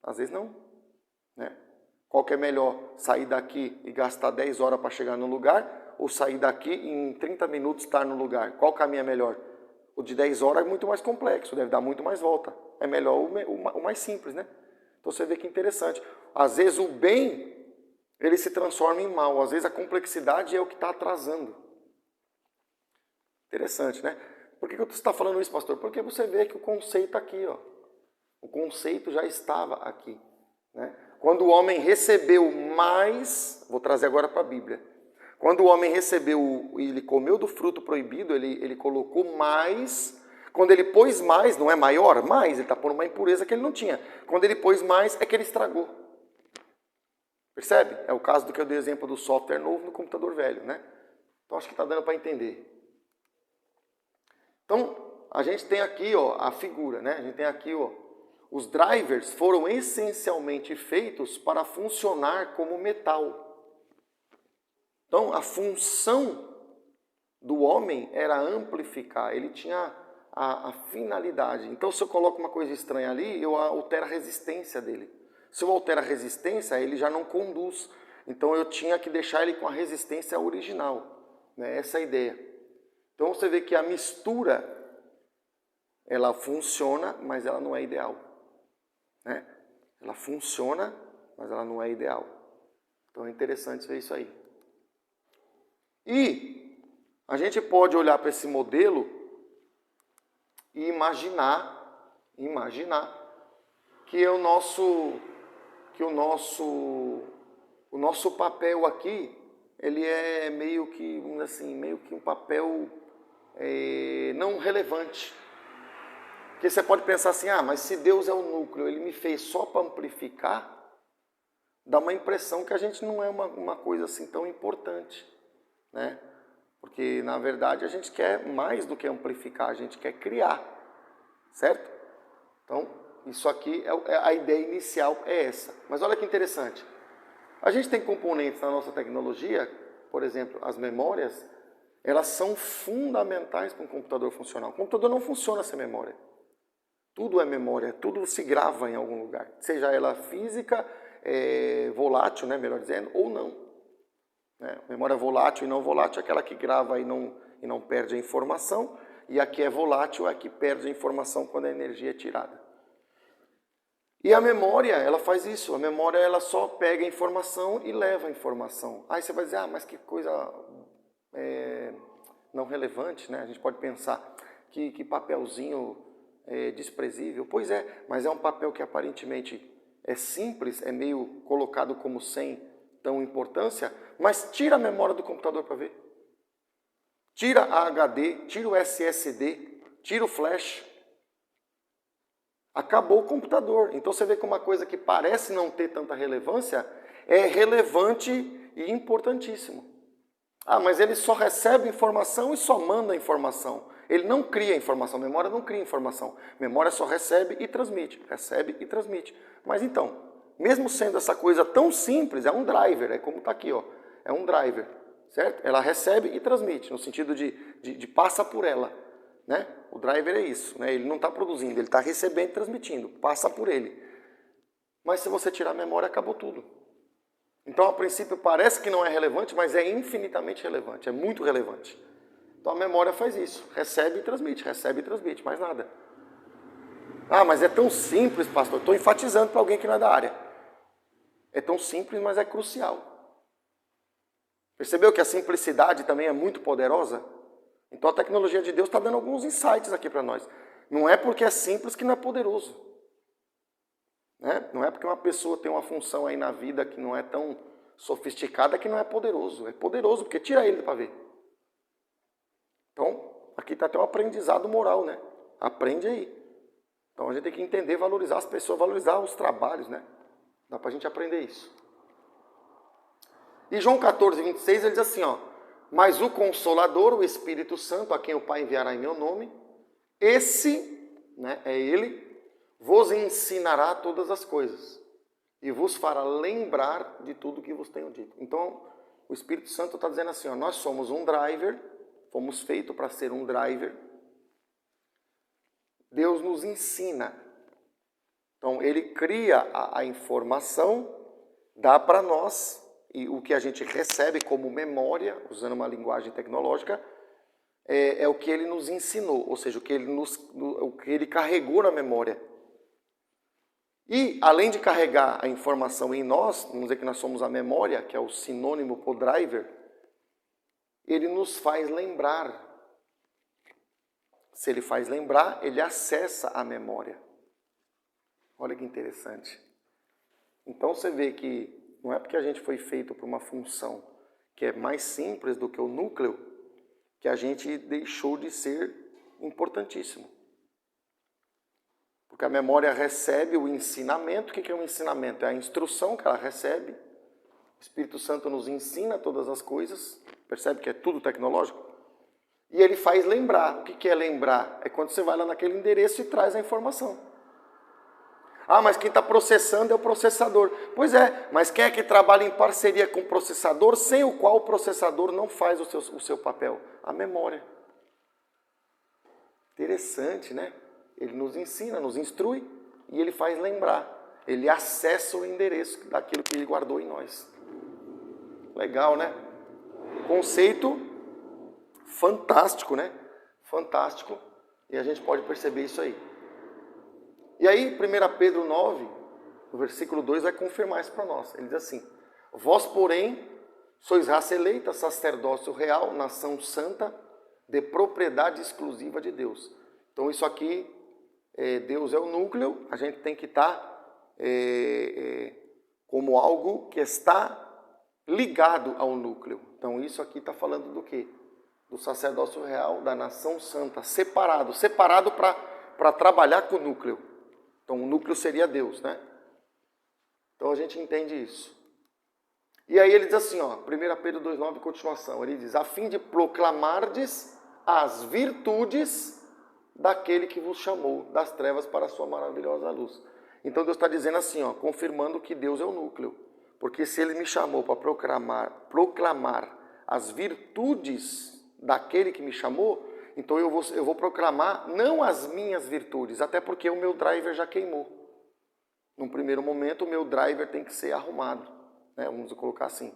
Às vezes não. Né? Qual que é melhor? Sair daqui e gastar 10 horas para chegar no lugar, ou sair daqui e em 30 minutos estar no lugar? Qual caminho é melhor? O de 10 horas é muito mais complexo, deve dar muito mais volta. É melhor o mais simples, né? Então você vê que interessante. Às vezes o bem, ele se transforma em mal. Às vezes a complexidade é o que está atrasando. Interessante, né? Por que você está falando isso, pastor? Porque você vê que o conceito está aqui, ó. O conceito já estava aqui. Né? Quando o homem recebeu mais, vou trazer agora para a Bíblia. Quando o homem recebeu, ele comeu do fruto proibido, ele colocou mais. Quando ele pôs mais, não é maior? Mais, ele está pondo uma impureza que ele não tinha. Quando ele pôs mais, é que ele estragou. Percebe? É o caso do que eu dei exemplo do software novo no computador velho, né? Então acho que está dando para entender. Então, a gente tem aqui, ó, a figura, né? A gente tem aqui, ó, os drivers foram essencialmente feitos para funcionar como metal. Então, a função do homem era amplificar, ele tinha a finalidade. Então, se eu coloco uma coisa estranha ali, eu altero a resistência dele. Se eu altero a resistência, ele já não conduz. Então, eu tinha que deixar ele com a resistência original. Né? Essa é a ideia. Então, você vê que a mistura, ela funciona, mas ela não é ideal. Né? Ela funciona, mas ela não é ideal. Então, é interessante ver isso aí. E a gente pode olhar para esse modelo e imaginar que o nosso papel aqui, ele é meio que um papel não relevante. Porque você pode pensar assim, mas se Deus é o núcleo, ele me fez só para amplificar, dá uma impressão que a gente não é uma coisa assim tão importante. Né? Porque, na verdade, a gente quer mais do que amplificar, a gente quer criar, certo? Então, isso aqui, a ideia inicial é essa. Mas olha que interessante. A gente tem componentes na nossa tecnologia, por exemplo, as memórias, elas são fundamentais para um computador funcionar. O computador não funciona sem memória. Tudo é memória, tudo se grava em algum lugar. Seja ela física, volátil, né, melhor dizendo, ou não. Né? Memória volátil e não volátil é aquela que grava e não perde a informação. E a que é volátil é a que perde a informação quando a energia é tirada. E a memória, ela faz isso. A memória, ela só pega a informação e leva a informação. Aí você vai dizer, mas que coisa não relevante, né? A gente pode pensar, que papelzinho desprezível. Pois é, mas é um papel que aparentemente é simples, é meio colocado como sem tão importância, mas tira a memória do computador para ver. Tira a HD, tira o SSD, tira o flash. Acabou o computador. Então você vê que uma coisa que parece não ter tanta relevância é relevante e importantíssimo. Mas ele só recebe informação e só manda informação. Ele não cria informação. Memória não cria informação. Memória só recebe e transmite. Recebe e transmite. Mas então, mesmo sendo essa coisa tão simples, é um driver. É como está aqui, ó. É um driver. Certo? Ela recebe e transmite, no sentido de passa por ela. Né? O driver é isso. Né? Ele não está produzindo, ele está recebendo e transmitindo. Passa por ele. Mas se você tirar a memória, acabou tudo. Então, a princípio, parece que não é relevante, mas é infinitamente relevante, é muito relevante. Então, a memória faz isso, recebe e transmite, mais nada. Mas é tão simples, pastor, estou enfatizando para alguém que não é da área. É tão simples, mas é crucial. Percebeu que a simplicidade também é muito poderosa? Então, a tecnologia de Deus está dando alguns insights aqui para nós. Não é porque é simples que não é poderoso. Né? Não é porque uma pessoa tem uma função aí na vida que não é tão sofisticada que não é poderoso. É poderoso porque tira ele para ver. Então, aqui está até um aprendizado moral, né? Aprende aí. Então, a gente tem que entender, valorizar as pessoas, valorizar os trabalhos, né? Dá para a gente aprender isso. E João 14, 26, ele diz assim, ó. Mas o Consolador, o Espírito Santo, a quem o Pai enviará em meu nome, esse, né, é ele, vos ensinará todas as coisas e vos fará lembrar de tudo que vos tenho dito. Então, o Espírito Santo está dizendo assim, ó, nós somos um driver, fomos feitos para ser um driver. Deus nos ensina. Então, ele cria a informação, dá para nós, e o que a gente recebe como memória, usando uma linguagem tecnológica, é o que ele nos ensinou, ou seja, o que ele carregou na memória. E, além de carregar a informação em nós, vamos dizer que nós somos a memória, que é o sinônimo para o driver, ele nos faz lembrar. Se ele faz lembrar, ele acessa a memória. Olha que interessante. Então você vê que não é porque a gente foi feito para uma função que é mais simples do que o núcleo, que a gente deixou de ser importantíssimo. Porque a memória recebe o ensinamento. O que é o ensinamento? É a instrução que ela recebe. O Espírito Santo nos ensina todas as coisas. Percebe que é tudo tecnológico? E ele faz lembrar. O que é lembrar? É quando você vai lá naquele endereço e traz a informação. Mas quem está processando é o processador. Pois é, mas quem é que trabalha em parceria com o processador, sem o qual o processador não faz o seu papel? A memória. Interessante, né? Ele nos ensina, nos instrui e ele faz lembrar. Ele acessa o endereço daquilo que ele guardou em nós. Legal, né? Conceito fantástico, né? Fantástico. E a gente pode perceber isso aí. E aí, 1 Pedro 9, no versículo 2, vai confirmar isso para nós. Ele diz assim, vós, porém, sois raça eleita, sacerdócio real, nação santa, de propriedade exclusiva de Deus. Então, isso aqui, Deus é o núcleo, a gente tem que estar como algo que está ligado ao núcleo. Então, isso aqui está falando do quê? Do sacerdócio real, da nação santa, separado para trabalhar com o núcleo. Então, o núcleo seria Deus, né? Então, a gente entende isso. E aí ele diz assim, ó, 1 Pedro 2,9, continuação, ele diz, a fim de proclamardes as virtudes daquele que vos chamou das trevas para a sua maravilhosa luz. Então, Deus está dizendo assim, ó, confirmando que Deus é o núcleo. Porque se ele me chamou para proclamar as virtudes daquele que me chamou, Então eu vou proclamar não as minhas virtudes, até porque o meu driver já queimou. Num primeiro momento, o meu driver tem que ser arrumado, né? Vamos colocar assim.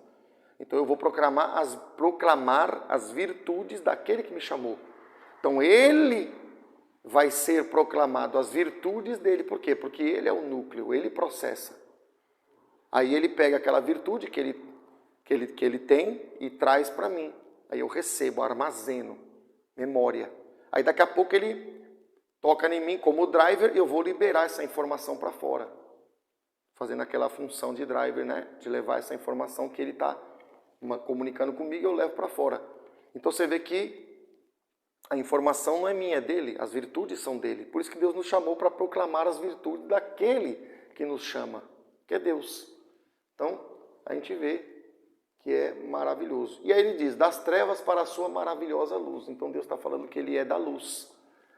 Então eu vou proclamar as virtudes daquele que me chamou. Então ele vai ser proclamado, as virtudes dele. Por quê? Porque ele é o núcleo, ele processa. Aí ele pega aquela virtude que ele tem e traz para mim. Aí eu recebo, armazeno, memória. Aí daqui a pouco ele toca em mim como driver e eu vou liberar essa informação para fora. Fazendo aquela função de driver, né? De levar essa informação que ele está comunicando comigo, eu levo para fora. Então você vê que a informação não é minha, é dele, as virtudes são dele. Por isso que Deus nos chamou para proclamar as virtudes daquele que nos chama, que é Deus. Então, a gente vê que é maravilhoso. E aí ele diz, das trevas para a sua maravilhosa luz. Então Deus está falando que ele é da luz.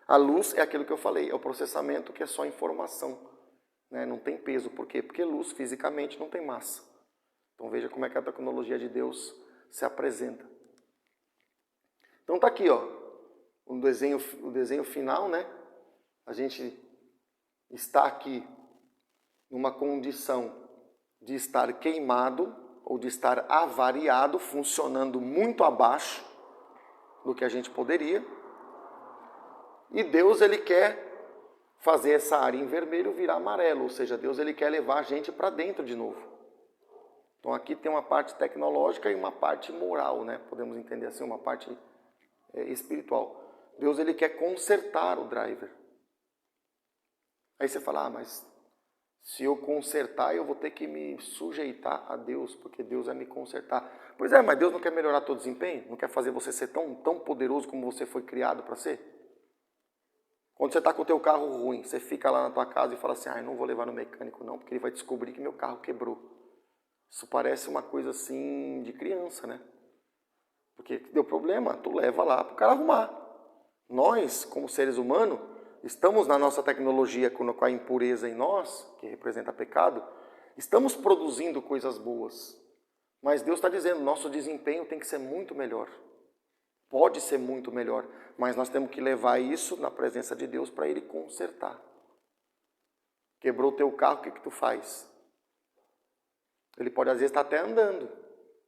A luz é aquilo que eu falei, é o processamento que é só informação, né? Não tem peso. Por quê? Porque luz fisicamente não tem massa. Então veja como é que a tecnologia de Deus se apresenta. Então tá aqui, ó, o desenho final, né? A gente está aqui numa condição de estar queimado ou de estar avariado, funcionando muito abaixo do que a gente poderia. E Deus, ele quer fazer essa área em vermelho virar amarelo, ou seja, Deus, ele quer levar a gente para dentro de novo. Então aqui tem uma parte tecnológica e uma parte moral, né? Podemos entender assim, uma parte espiritual. Deus, ele quer consertar o driver. Aí você fala, mas se eu consertar, eu vou ter que me sujeitar a Deus, porque Deus vai me consertar. Pois é, mas Deus não quer melhorar teu desempenho? Não quer fazer você ser tão poderoso como você foi criado para ser? Quando você está com o teu carro ruim, você fica lá na tua casa e fala assim, não vou levar no mecânico não, porque ele vai descobrir que meu carro quebrou. Isso parece uma coisa assim de criança, né? Porque deu problema, tu leva lá para o cara arrumar. Nós, como seres humanos, estamos na nossa tecnologia com a impureza em nós, que representa pecado, estamos produzindo coisas boas. Mas Deus está dizendo, nosso desempenho tem que ser muito melhor. Pode ser muito melhor, mas nós temos que levar isso na presença de Deus para Ele consertar. Quebrou o teu carro, o que tu faz? Ele pode às vezes estar até andando,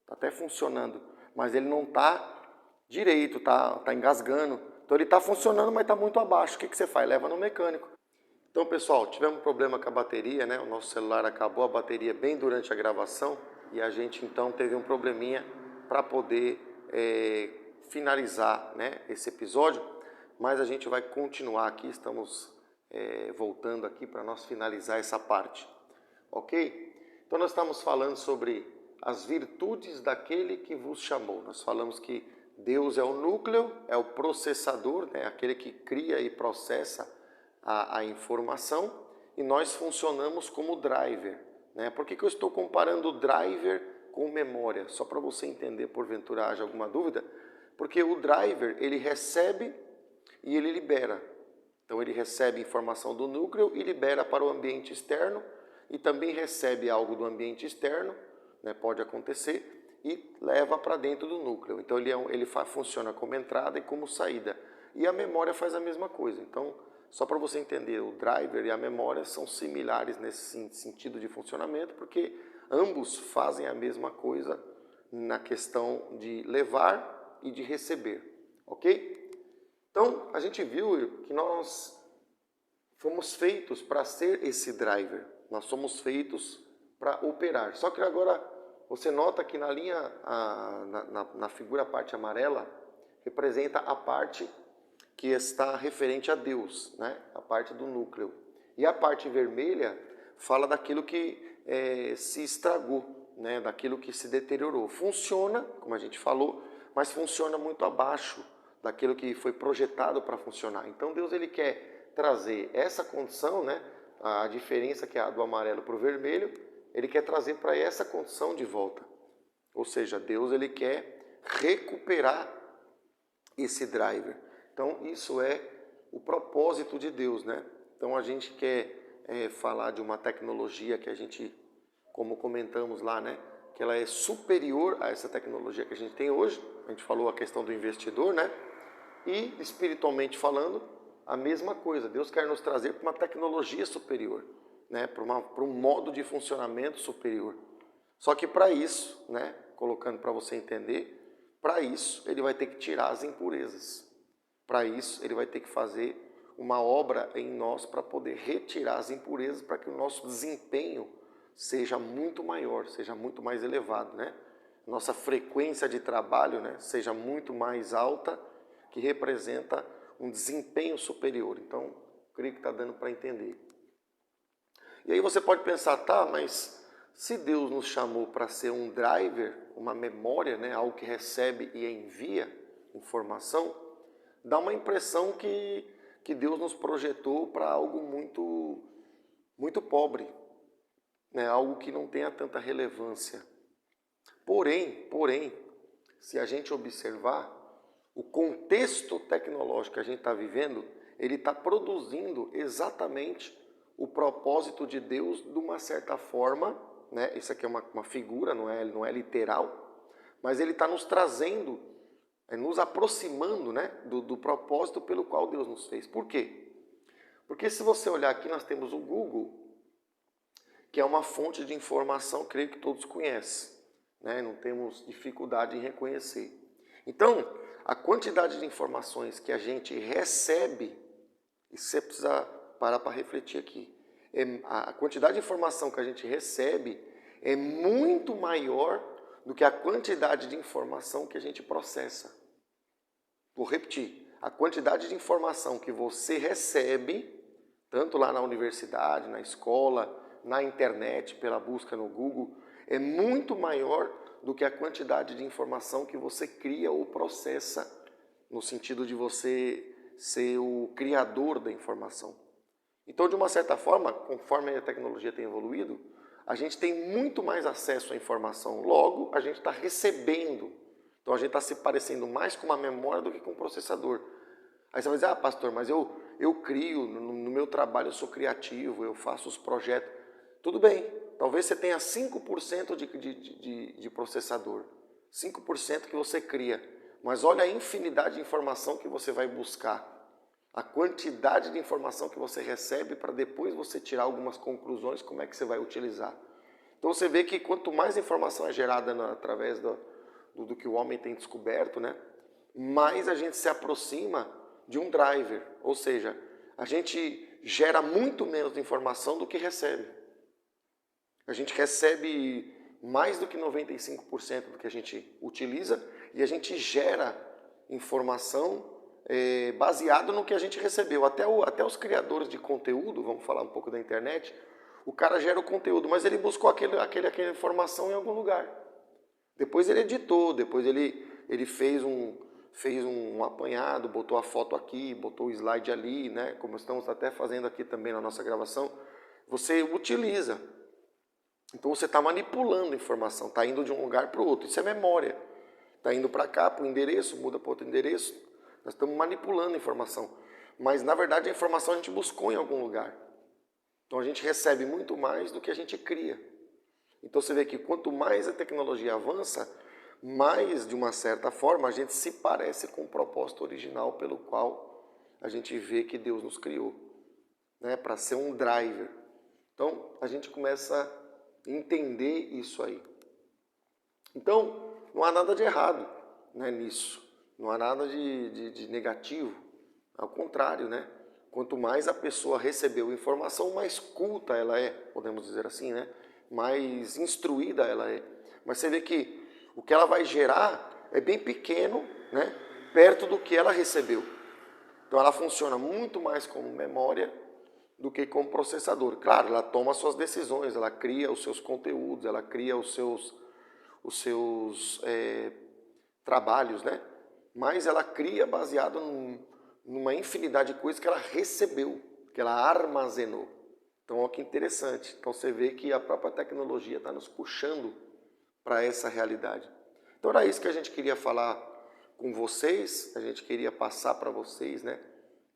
está até funcionando, mas ele não está direito, está engasgando. Então ele está funcionando, mas está muito abaixo. O que você faz? Leva no mecânico. Então, pessoal, tivemos um problema com a bateria, né? O nosso celular acabou a bateria bem durante a gravação e a gente então teve um probleminha para poder finalizar, né, esse episódio. Mas a gente vai continuar aqui, estamos voltando aqui para nós finalizar essa parte, ok? Então nós estamos falando sobre as virtudes daquele que vos chamou. Nós falamos que Deus é o núcleo, é o processador, né? Aquele que cria e processa a informação, e nós funcionamos como driver, né? Por que eu estou comparando o driver com memória? Só para você entender, porventura haja alguma dúvida. Porque o driver, ele recebe e ele libera. Então ele recebe informação do núcleo e libera para o ambiente externo, e também recebe algo do ambiente externo, né, pode acontecer, e leva para dentro do núcleo. Então ele funciona como entrada e como saída. E a memória faz a mesma coisa. Então, só para você entender, o driver e a memória são similares nesse sentido de funcionamento, porque ambos fazem a mesma coisa na questão de levar e de receber, ok? Então, a gente viu que nós fomos feitos para ser esse driver. Nós somos feitos para operar. Só que agora você nota que na linha, na figura, a parte amarela, representa a parte que está referente a Deus, né? A parte do núcleo. E a parte vermelha fala daquilo que se estragou, né? Daquilo que se deteriorou. Funciona, como a gente falou, mas funciona muito abaixo daquilo que foi projetado para funcionar. Então Deus, ele quer trazer essa condição, né? A diferença que é do amarelo para o vermelho, ele quer trazer para essa condição de volta. Ou seja, Deus, ele quer recuperar esse driver. Então isso é o propósito de Deus, né? Então a gente quer falar de uma tecnologia que a gente, como comentamos lá, né? Que ela é superior a essa tecnologia que a gente tem hoje. A gente falou a questão do investidor, né? E, espiritualmente falando, a mesma coisa. Deus quer nos trazer para uma tecnologia superior, né? Para um modo de funcionamento superior. Só que para isso, né? Colocando para você entender, para isso ele vai ter que tirar as impurezas. Para isso ele vai ter que fazer uma obra em nós para poder retirar as impurezas, para que o nosso desempenho seja muito maior, seja muito mais elevado, né? Nossa frequência de trabalho, né, seja muito mais alta, que representa um desempenho superior. Então, creio que está dando para entender. E aí você pode pensar, tá, mas se Deus nos chamou para ser um driver, uma memória, né, algo que recebe e envia informação, dá uma impressão que Deus nos projetou para algo muito pobre, né, algo que não tenha tanta relevância. Porém, se a gente observar, o contexto tecnológico que a gente está vivendo, ele está produzindo exatamente o propósito de Deus de uma certa forma, né? Isso aqui é uma figura, não é literal, mas ele está nos trazendo, nos aproximando, né, do propósito pelo qual Deus nos fez. Por quê? Porque se você olhar aqui, nós temos o Google, que é uma fonte de informação, creio que todos conhecem. Né? Não temos dificuldade em reconhecer. Então, a quantidade de informações que a gente recebe, e você precisa parar para refletir aqui, a quantidade de informação que a gente recebe é muito maior do que a quantidade de informação que a gente processa. Vou repetir, a quantidade de informação que você recebe, tanto lá na universidade, na escola, na internet, pela busca no Google, é muito maior do que a quantidade de informação que você cria ou processa, no sentido de você ser o criador da informação. Então, de uma certa forma, conforme a tecnologia tem evoluído, a gente tem muito mais acesso à informação. Logo, a gente está recebendo. Então, a gente está se parecendo mais com uma memória do que com um processador. Aí você vai dizer, pastor, mas eu crio, no meu trabalho eu sou criativo, eu faço os projetos. Tudo bem, talvez você tenha 5% de processador, 5% que você cria, mas olha a infinidade de informação que você vai buscar, a quantidade de informação que você recebe para depois você tirar algumas conclusões, como é que você vai utilizar. Então você vê que quanto mais informação é gerada através do que o homem tem descoberto, né, mais a gente se aproxima de um driver, ou seja, a gente gera muito menos informação do que recebe. A gente recebe mais do que 95% do que a gente utiliza e a gente gera informação baseado no que a gente recebeu. Até os criadores de conteúdo, vamos falar um pouco da internet, o cara gera o conteúdo, mas ele buscou aquela informação em algum lugar. Depois ele editou, depois ele fez um apanhado, botou a foto aqui, botou o slide ali, né? Como estamos até fazendo aqui também na nossa gravação. Você utiliza. Então você está manipulando a informação, está indo de um lugar para o outro. Isso é memória. Está indo para cá, para o endereço, muda para outro endereço. Nós estamos manipulando a informação. Mas na verdade a informação a gente buscou em algum lugar. Então a gente recebe muito mais do que a gente cria. Então você vê que quanto mais a tecnologia avança, mais de uma certa forma a gente se parece com o propósito original pelo qual a gente vê que Deus nos criou, né? Para ser um driver. Então a gente começa a entender isso aí. Então, não há nada de errado, né, nisso. Não há nada de negativo. Ao contrário, né? Quanto mais a pessoa recebeu informação, mais culta ela é, podemos dizer assim, né? Mais instruída ela é. Mas você vê que o que ela vai gerar é bem pequeno, né? Perto do que ela recebeu. Então ela funciona muito mais como memória do que como processador. Claro, ela toma suas decisões, ela cria os seus conteúdos, ela cria os seus trabalhos, né? Mas ela cria baseado numa infinidade de coisas que ela recebeu, que ela armazenou. Então, olha que interessante. Então, você vê que a própria tecnologia está nos puxando para essa realidade. Então, era isso que a gente queria falar com vocês, a gente queria passar para vocês, né?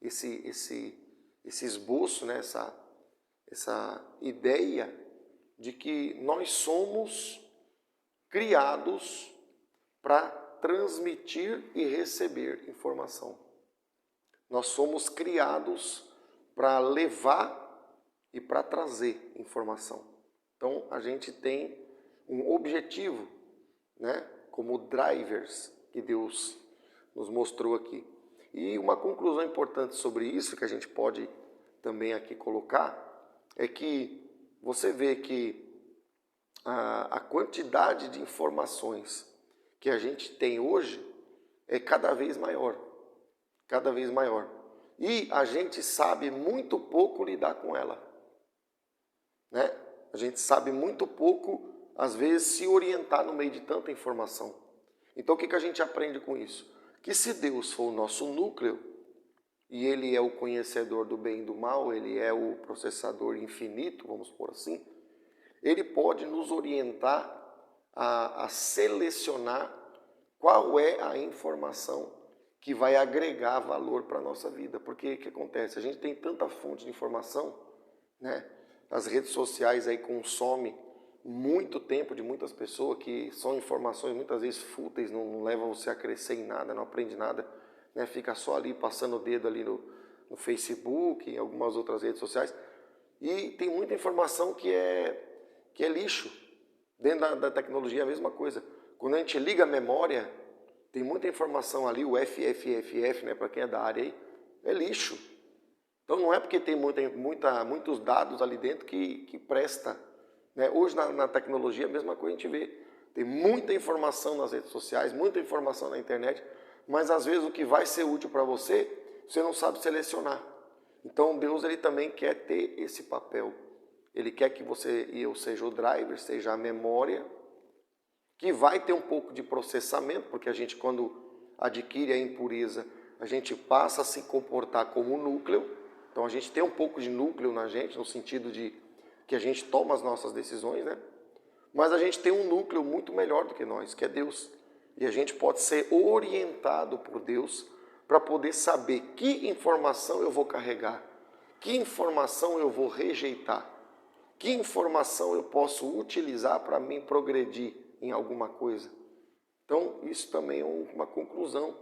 Esse esboço, né? Essa ideia de que nós somos criados para transmitir e receber informação. Nós somos criados para levar e para trazer informação. Então, a gente tem um objetivo, né, como drivers que Deus nos mostrou aqui. E uma conclusão importante sobre isso, que a gente pode também aqui colocar, é que você vê que a quantidade de informações que a gente tem hoje é cada vez maior. Cada vez maior. E a gente sabe muito pouco lidar com ela, né? A gente sabe muito pouco, às vezes, se orientar no meio de tanta informação. Então, o que a gente aprende com isso? Que se Deus for o nosso núcleo, e Ele é o conhecedor do bem e do mal, Ele é o processador infinito, vamos por assim, Ele pode nos orientar a selecionar qual é a informação que vai agregar valor para a nossa vida. Porque o que acontece? A gente tem tanta fonte de informação, né? As redes sociais aí consomem muito tempo de muitas pessoas, que são informações muitas vezes fúteis, não levam você a crescer em nada, não aprende nada, né? Fica só ali passando o dedo ali no Facebook, em algumas outras redes sociais. E tem muita informação que é lixo. Dentro da tecnologia é a mesma coisa. Quando a gente liga a memória, tem muita informação ali, o FFFF, né, para quem é da área aí, é lixo. Então não é porque tem muitos dados ali dentro que presta, né? Hoje na tecnologia é a mesma coisa a gente vê. Tem muita informação nas redes sociais, muita informação na internet, mas às vezes o que vai ser útil para você, você não sabe selecionar. Então Deus ele também quer ter esse papel. Ele quer que você e eu seja o driver, seja a memória, que vai ter um pouco de processamento, porque a gente quando adquire a impureza, a gente passa a se comportar como um núcleo. Então a gente tem um pouco de núcleo na gente, no sentido de que a gente toma as nossas decisões, né? Mas a gente tem um núcleo muito melhor do que nós, que é Deus. E a gente pode ser orientado por Deus para poder saber que informação eu vou carregar, que informação eu vou rejeitar, que informação eu posso utilizar para me progredir em alguma coisa. Então, isso também é uma conclusão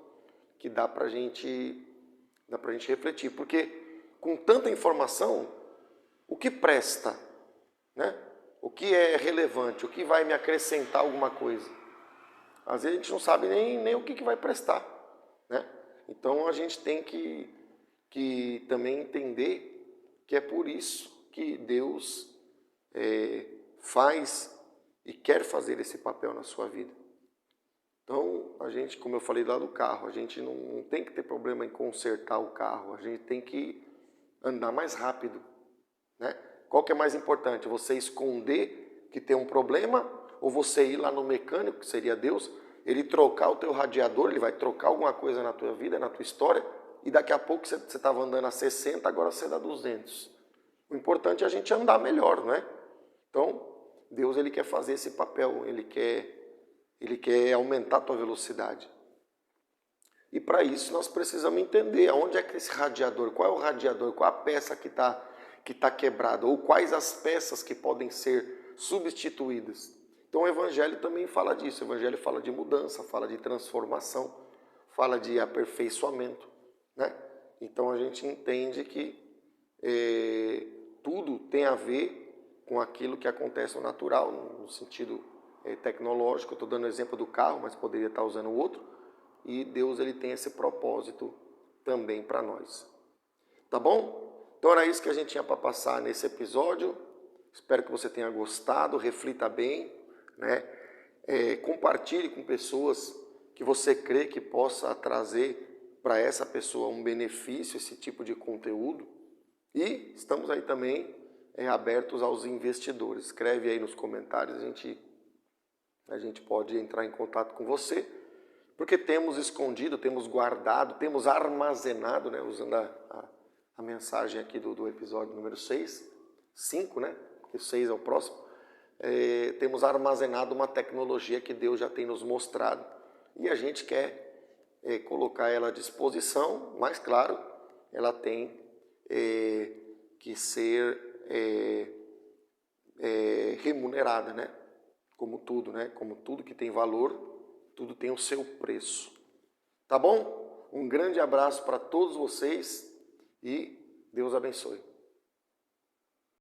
que dá para a gente refletir. Porque com tanta informação, o que presta, né? O que é relevante, o que vai me acrescentar alguma coisa? Às vezes a gente não sabe nem o que vai prestar, né? Então, a gente tem que também entender que é por isso que Deus faz e quer fazer esse papel na sua vida. Então, a gente, como eu falei lá do carro, a gente não tem que ter problema em consertar o carro, a gente tem que andar mais rápido, né? Qual que é mais importante? Você esconder que tem um problema ou você ir lá no mecânico, que seria Deus, ele trocar o teu radiador, ele vai trocar alguma coisa na tua vida, na tua história, e daqui a pouco você estava andando a 60, agora você dá 200. O importante é a gente andar melhor, não é? Então, Deus ele quer fazer esse papel, ele quer aumentar a tua velocidade. E para isso nós precisamos entender aonde é que esse radiador, qual é o radiador, qual a peça que tá quebrada, ou quais as peças que podem ser substituídas. Então o Evangelho também fala disso, o Evangelho fala de mudança, fala de transformação, fala de aperfeiçoamento, né? Então a gente entende que tudo tem a ver com aquilo que acontece no natural, no sentido tecnológico. Eu estou dando o exemplo do carro, mas poderia estar usando outro. E Deus ele tem esse propósito também para nós. Tá bom? Então era isso que a gente tinha para passar nesse episódio. Espero que você tenha gostado, reflita bem, né? Compartilhe com pessoas que você crê que possa trazer para essa pessoa um benefício, esse tipo de conteúdo. E estamos aí também abertos aos investidores. Escreve aí nos comentários, a gente pode entrar em contato com você, porque temos escondido, temos guardado, temos armazenado, né, usando a mensagem aqui do episódio número 5, né, porque 6 é o próximo, temos armazenado uma tecnologia que Deus já tem nos mostrado e a gente quer colocar ela à disposição, mas claro, ela tem que ser remunerada, né? Como tudo, né? Como tudo que tem valor, tudo tem o seu preço. Tá bom? Um grande abraço para todos vocês e Deus abençoe.